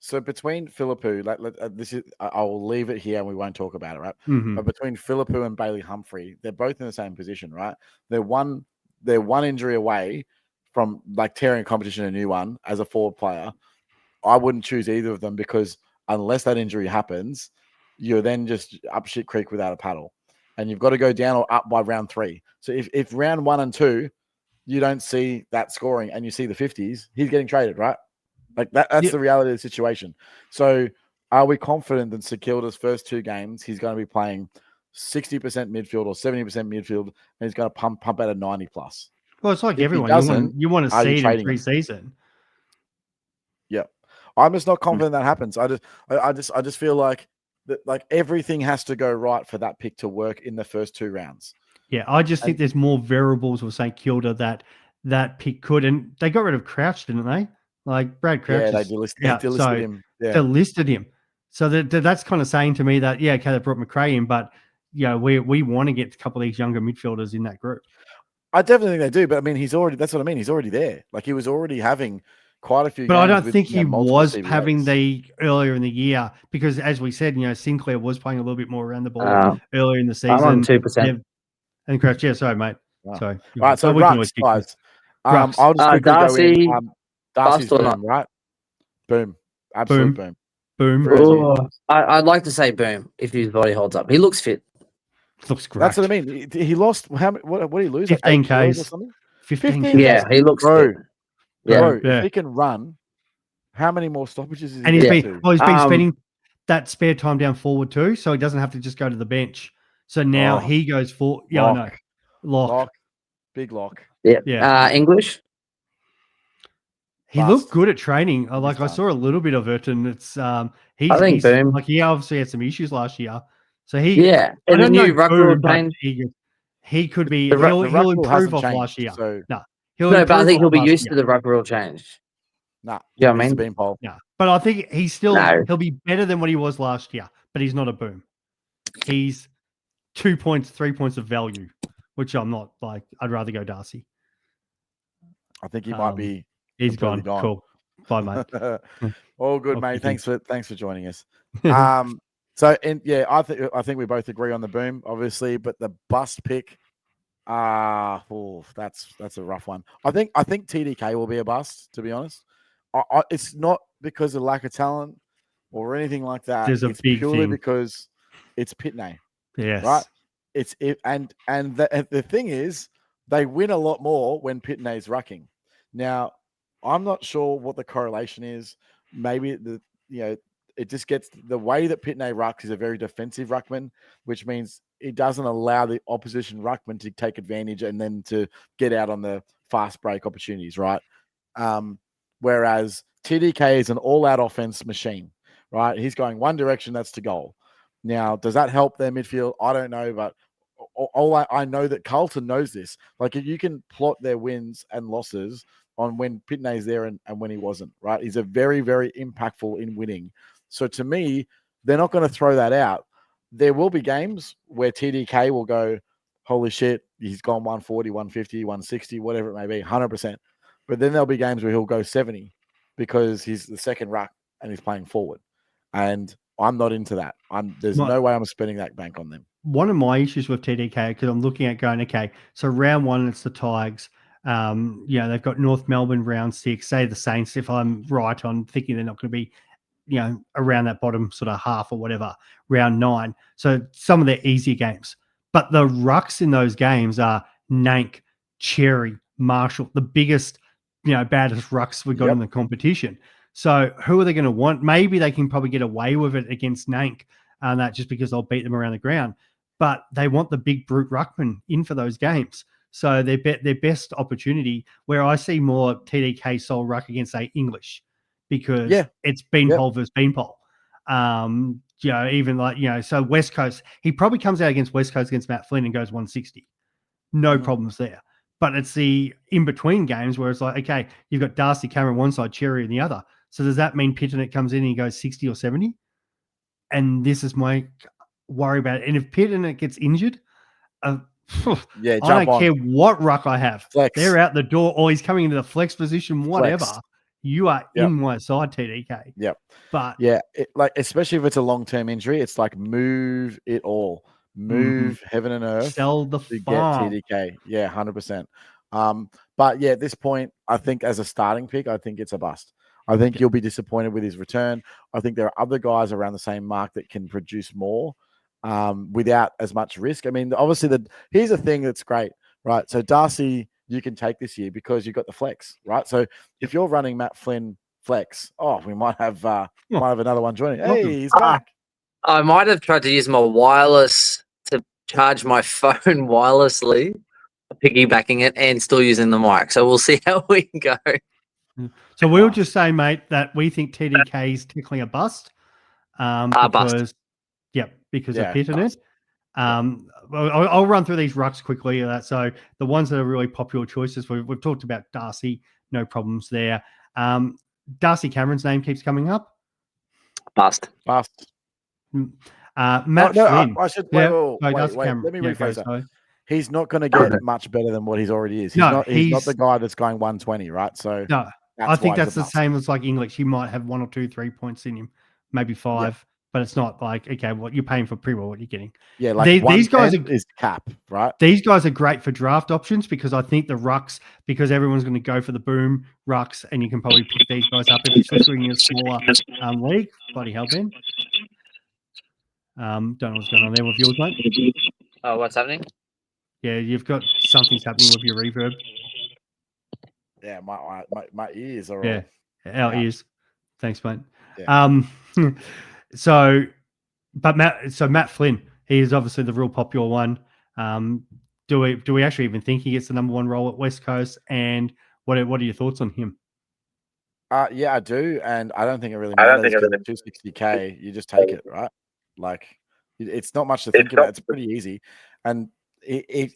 So between Philippou, I will leave it here and we won't talk about it, right? Mm-hmm. But between Philippou and Bailey Humphrey, they're both in the same position, right? They're one injury away from like tearing a competition a new one as a forward player. I wouldn't choose either of them because unless that injury happens, you're then just up shit creek without a paddle, and you've got to go down or up by round 3. So if round 1 and 2 you don't see that scoring and you see the 50s, he's getting traded, right? Like that's the reality of the situation. So are we confident that St Kilda's first 2 games, he's going to be playing 60% midfield or 70% midfield, and he's going to pump out a 90+? Well, it's like everyone. You want to see it in pre-season. Yeah. I'm just not confident that happens. I just feel like that, like everything has to go right for that pick to work in the first 2 rounds. Yeah, I just think there's more variables with St Kilda that pick could, and they got rid of Crouch, didn't they? Like Brad Crouch. Yeah, they delisted him. Yeah. Delisted him. So that's kind of saying to me that they brought McRae in, but we want to get a couple of these younger midfielders in that group. I definitely think they do, but I mean, that's what I mean. He's already there. Like he was already having quite a few. But I don't think he was having the earlier in the year because, as we said, Sinclair was playing a little bit more around the ball earlier in the season. I'm on 2%. And Crouch, sorry, mate. Wow. Sorry. All right, so Rucks, guys. I'll just quickly Darcy, go in. Darcy's boom, right? Boom. Absolute boom. Boom. I'd like to say boom if his body holds up. He looks fit. Looks great. That's what I mean. He lost what did he lose? 15 like Ks. or something? 15 Yeah, he looks fit. Bro, if he can run, how many more stoppages is he? And he's been spending that spare time down forward too, so he doesn't have to just go to the bench. So now he goes for I know. Lock. Big lock. Yeah. English. He looked good at training. I saw a little bit of it, and it's I think boom. Like he obviously had some issues last year, so and the new ruck rule change. He could be. He'll improve off last year. So but I think he'll be used to the ruck rule change. Yeah, I mean, beanpole. Yeah, but I think he's he'll be better than what he was last year. But he's not a boom. He's 2 points, 3 points of value, which I'm not like. I'd rather go Darcy. I think he might be. He's gone. Cool. Bye, mate. All good, mate. Thanks for joining us. I think we both agree on the boom, obviously, but the bust pick, that's a rough one. I think TDK will be a bust, to be honest. It's not because of lack of talent or anything like that. It's purely because it's Pitney. Yes. Right. The thing is, they win a lot more when Pitney's rucking. Now, I'm not sure what the correlation is. Maybe it just gets the way that Pitney rucks is a very defensive ruckman, which means it doesn't allow the opposition ruckman to take advantage and then to get out on the fast break opportunities, right? Whereas TDK is an all-out offense machine, right? He's going one direction, that's to goal. Now, does that help their midfield? I don't know, but I know that Carlton knows this. Like, you can plot their wins and losses on when Pitney's there and when he wasn't, right? He's a very, very impactful in winning. So to me, they're not going to throw that out. There will be games where TDK will go, holy shit, he's gone 140, 150, 160, whatever it may be, 100%. But then there'll be games where he'll go 70 because he's the second ruck and he's playing forward. And I'm not into that. There's no way I'm spending that bank on them. One of my issues with TDK, because I'm looking at going, okay, so round 1, it's the Tigers. They've got North Melbourne round 6, say the Saints, if I'm right on thinking they're not going to be, around that bottom sort of half or whatever, round 9. So some of their easier games. But the rucks in those games are Nank, Cherry, Marshall, the biggest, baddest rucks we got in the competition. So who are they going to want? Maybe they can probably get away with it against Nank, that just because they'll beat them around the ground. But they want the big brute ruckman in for those games. So their best opportunity, where I see more TDK style ruck against, say, English, because it's beanpole versus beanpole. So West Coast, he probably comes out against West Coast against Matt Flynn and goes 160. No problems there. But it's the in-between games where it's like, okay, you've got Darcy Cameron one side, Cherry on the other. So does that mean Pittonet comes in and he goes 60 or 70? And this is my worry about it. And if Pittonet gets injured, I don't care what ruck I have. Flex. They're out the door, or he's coming into the flex position, whatever. Flex. You are in my side, TDK. Yep. But especially if it's a long-term injury, it's like move it all. Move heaven and earth. Sell the farm. Get TDK. Yeah, 100%. But at this point, I think as a starting pick, I think it's a bust. I think you'll be disappointed with his return. I think there are other guys around the same mark that can produce more without as much risk. I mean, obviously, here's the thing that's great, right? So Darcy, you can take this year because you've got the flex, right? So if you're running Matt Flynn flex, we might have another one joining. Hey, he's back. I might have tried to use my wireless to charge my phone wirelessly, piggybacking it, and still using the mic. So we'll see how we go. So we'll just say, mate, that we think TDK is technically a bust. Because of Pittonet. I'll run through these rucks quickly. So the ones that are really popular choices, we've talked about Darcy, no problems there. Darcy Cameron's name keeps coming up. Bust. Matt Flynn. I should wait. Let me rephrase that. He's not going to get much better than what he's already is. He's not the guy that's going 120, right? So I think that's the same as like English. He might have 1 or 2 3 points in him, maybe 5, but it's not like, okay, what you're paying for pre-roll, what you're getting. Yeah, like these guys is cap, right? These guys are great for draft options because I think the rucks, because everyone's going to go for the boom rucks, and you can probably pick these guys up, especially in your smaller league. Bloody hell, Ben. Don't know what's going on there with yours, mate. Oh, what's happening? Yeah, you've got something's happening with your reverb. Yeah, my ears are all our ears. Thanks, mate. Yeah. Matt Flynn, he is obviously the real popular one. Do we actually even think he gets the number 1 role at West Coast? And what are your thoughts on him? Yeah, I do, and I don't think it really matters. 260K, you just take it, right? Like, it's not much to think about. It's pretty easy, and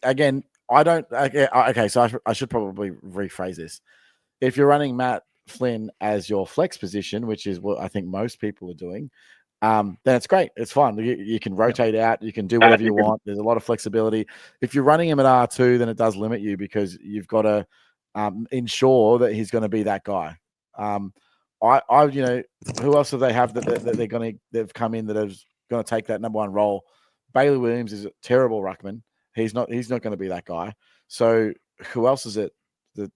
again, I don't. Okay, so I should probably rephrase this. If you're running Matt Flynn as your flex position, which is what I think most people are doing, then it's great. It's fun. You can rotate out. You can do whatever you want. There's a lot of flexibility. If you're running him at R2, then it does limit you because you've got to ensure that he's going to be that guy. Who else do they have that they've come in that is going to take that number 1 role? Bailey Williams is a terrible ruckman. He's not going to be that guy. So who else is it? Did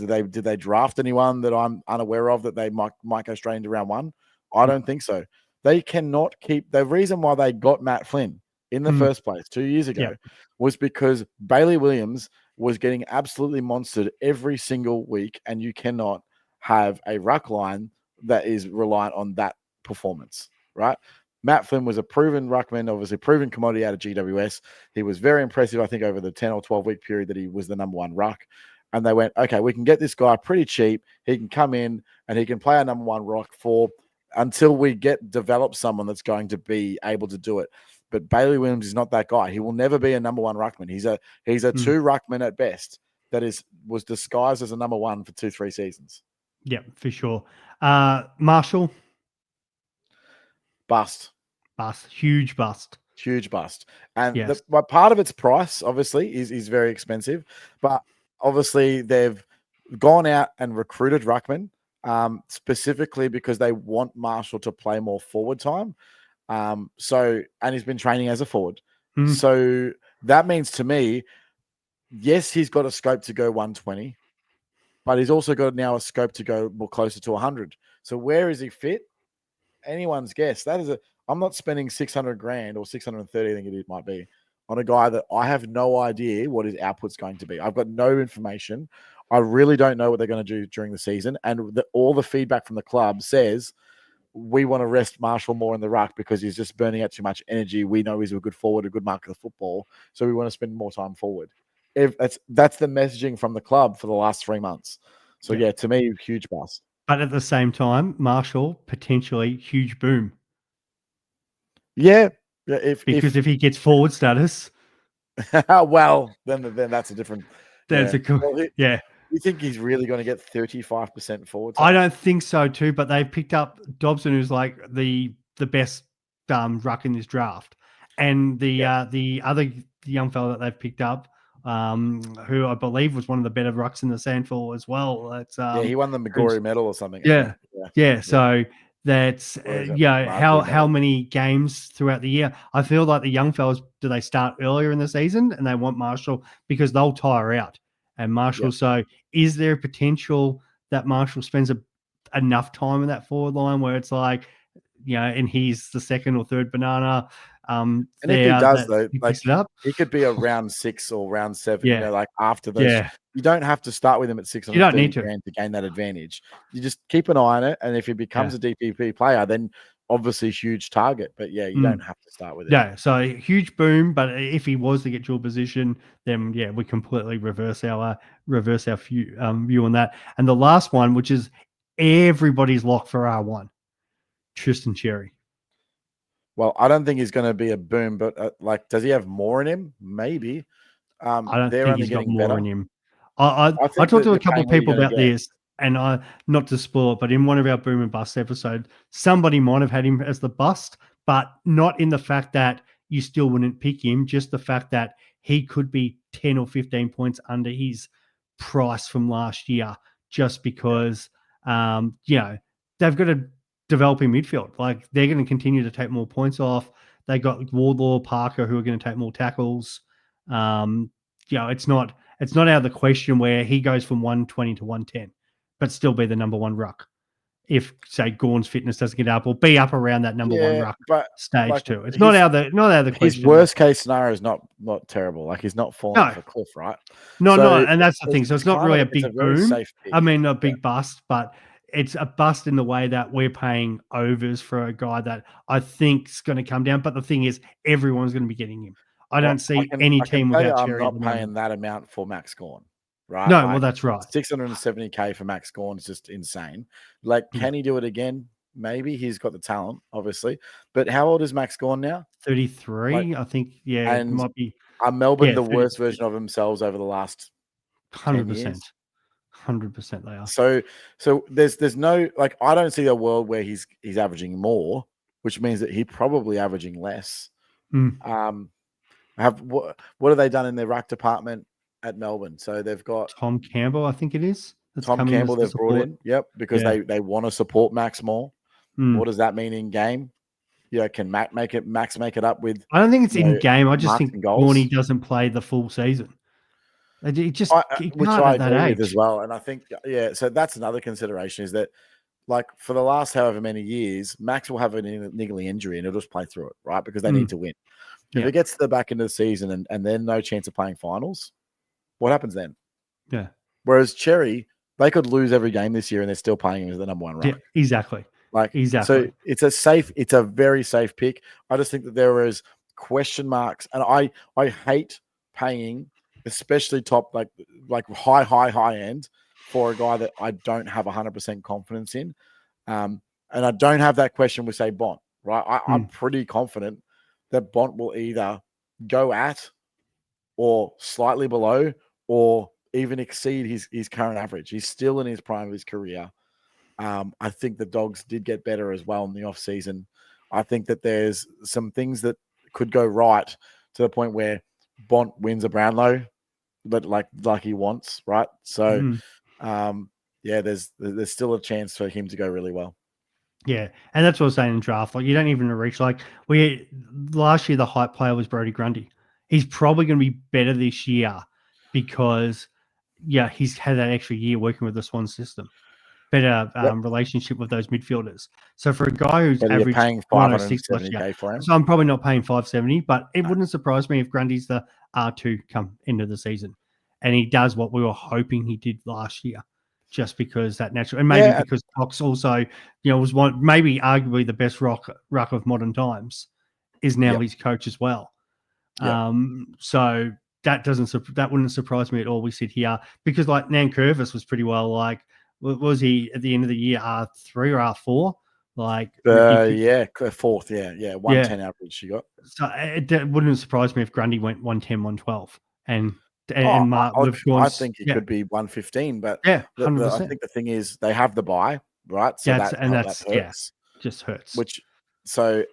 they draft anyone that I'm unaware of that they might go straight into round 1? I don't think so. They cannot keep the reason why they got Matt Flynn in the first place 2 years ago was because Bailey Williams was getting absolutely monstered every single week, and you cannot have a ruck line that is reliant on that performance, right? Matt Flynn was a proven ruckman, obviously proven commodity out of GWS. He was very impressive, I think, over the 10 or 12-week period that he was the number one ruck. And they went, okay, we can get this guy pretty cheap. He can come in and he can play our number one ruck until we develop someone that's going to be able to do it. But Bailey Williams is not that guy. He will never be a number one ruckman. He's a two ruckman at best that was disguised as a number one for 2-3 seasons. Yeah, for sure. Marshall. Bust. Huge bust. And yes. Part of its price, obviously, is very expensive. But obviously, they've gone out and recruited ruckman specifically because they want Marshall to play more forward time. And he's been training as a forward. So that means to me, yes, he's got a scope to go 120, but he's also got now a scope to go more closer to 100. So where is he fit? Anyone's guess. I'm not spending 600 grand or 630, I think it might be, on a guy that I have no idea what his output's going to be. I've got no information. I really don't know what they're going to do during the season. And all the feedback from the club says we want to rest Marshall more in the ruck because he's just burning out too much energy. We know he's a good forward, a good marker of the football. So we want to spend more time forward. That's the messaging from the club for the last 3 months. So yeah, to me, huge bust. But at the same time, Marshall, potentially huge boom. Yeah. If he gets forward status. Well, then that's a different. You think he's really going to get 35% forward time? I don't think so too, but they've picked up Dobson, who's like the best ruck in this draft. And the other young fella that they've picked up, who I believe was one of the better rucks in the Sandfall as well. That's he won the Magori medal or something. Yeah. So that's how many games throughout the year. I feel like the young fellas, do they start earlier in the season and they want Marshall because they'll tire out. And Marshall, so is there a potential that Marshall spends enough time in that forward line where it's like, and he's the second or third banana. And if he does, though, he could be a round 6 or round 7, after those. Yeah. You don't have to start with him at 6 to gain that advantage. You just keep an eye on it. And if he becomes a DPP player, then obviously huge target. But you don't have to start with it. Yeah, so huge boom. But if he was to get dual position, then we completely reverse our view on that. And the last one, which is everybody's lock for R1, Tristan Cherry. Well, I don't think he's going to be a boom, but does he have more in him? Maybe. I don't think he's got more in him. I talked to a couple of people about this, and not to spoil it, but in one of our boom and bust episodes, somebody might have had him as the bust, but not in the fact that you still wouldn't pick him, just the fact that he could be 10 or 15 points under his price from last year, just because, they've got to develop in midfield. Like, they're going to continue to take more points off. They got Wardlaw, Parker, who are going to take more tackles. It's not out of the question where he goes from 120 to 110, but still be the number one ruck. If, say, Gawn's fitness doesn't get up, or be up around that number one ruck stage too. It's not out of the question. His worst case scenario is not terrible. Like, he's not falling off a cliff, right? No, and that's the thing. So it's not really a big boom. I mean, a big bust, but it's a bust in the way that we're paying overs for a guy that I think is going to come down. But the thing is, everyone's going to be getting him. I don't see any team without Cherry. I'm not paying that amount for Max Gawn, right? No, well, that's right. 670K for Max Gawn is just insane. Like, can he do it again? Maybe. He's got the talent, obviously. But how old is Max Gawn now? 33, I think. Yeah, and it might be. Are Melbourne the worst version of themselves over the last 100%? 100% they are. So there's no, like, I don't see a world where he's averaging more, which means that he's probably averaging less. What have they done in their ruck department at Melbourne? So they've got Tom Campbell, I think it is. Tom Campbell they've brought in. Yep, because they want to support Max more. What does that mean in game? Can Max make it up with? I don't think it's in game. I just think Gorney doesn't play the full season. Which I agree with as well. And I think, so that's another consideration, is that, like, for the last however many years, Max will have a niggly injury and he'll just play through it, right? Because they need to win. If it gets to the back end of the season and then no chance of playing finals, what happens then? Yeah. Whereas Cherry, they could lose every game this year and they're still playing him as the number one ruck. Yeah, exactly. Like, Exactly. so it's a very safe pick. I just think that there is question marks, and I hate paying, especially top like high end for a guy that I don't have 100% confidence in. And I don't have that question with, say, Bont, right? I'm pretty confident that Bont will either go at or slightly below or even exceed his current average. He's still in his prime of his career. I think the Dogs did get better as well in the off season. I think that there's some things that could go right to the point where Bont wins a Brownlow, but like he wants, right? So, yeah, there's still a chance for him to go really well. Yeah, and that's what I was saying in draft. Like, you don't even reach, like, last year the hype player was Brodie Grundy. He's probably going to be better this year because, yeah, he's had that extra year working with the Swan system. Better relationship with those midfielders. So for a guy who's averaged paying 106 last year, $570K for him, so I'm probably not paying 570, but it wouldn't surprise me if Grundy's the R2 come into the season, and he does what we were hoping he did last year, just because that natural, and maybe because Cox also, was maybe arguably the best ruck of modern times, is now his coach as well. So that wouldn't surprise me at all. We sit here because like Nankervis was pretty well, like, was he at the end of the year R3 or R4? Like, fourth, 110 average she got. So it wouldn't surprise me if Grundy went 110, 112, and I think it could be 115, but 100%. I think the thing is they have the buy, right? So that hurts. Just hurts.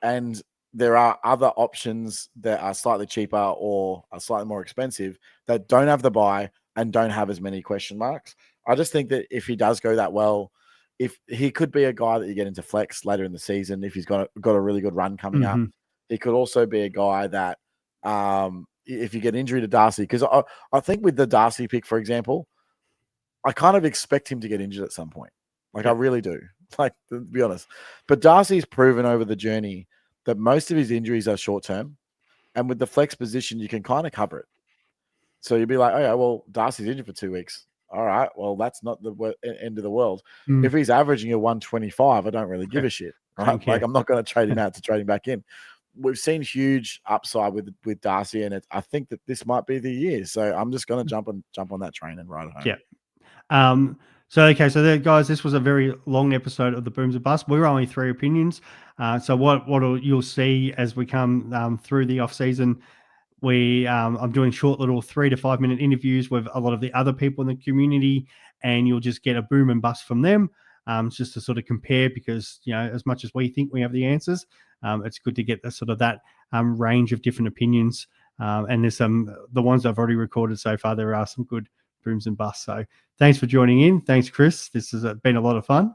And there are other options that are slightly cheaper or are slightly more expensive that don't have the buy and don't have as many question marks. I just think that if he does go that well, if he could be a guy that you get into flex later in the season, if he's got a really good run coming up, he could also be a guy that if you get injury to Darcy, because I think with the Darcy pick, for example, I kind of expect him to get injured at some point. Like, I really do. Like, to be honest. But Darcy's proven over the journey that most of his injuries are short term. And with the flex position, you can kind of cover it. So you'd be like, oh, yeah, well, Darcy's injured for 2 weeks. All right, well, that's not the end of the world. If he's averaging a 125, I don't really give a shit. Right? Like, I'm not going to trade him out to trade him back in. We've seen huge upside with Darcy, and I think that this might be the year. So I'm just going to jump on that train and ride it home. Yeah. So there, guys, this was a very long episode of the Booms and Busts. We were only 3 opinions. So what you'll see as we come through the off season, I'm doing short little 3 to 5 minute interviews with a lot of the other people in the community, and you'll just get a boom and bust from them. Just to sort of compare, because as much as we think we have the answers, it's good to get that range of different opinions. And there's the ones I've already recorded so far. There are some good booms and busts. So thanks for joining in. Thanks, Chris. This has been a lot of fun.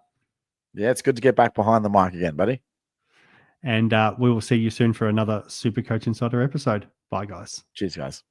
Yeah, it's good to get back behind the mic again, buddy. And we will see you soon for another Supercoach Insider episode. Bye, guys. Cheers, guys.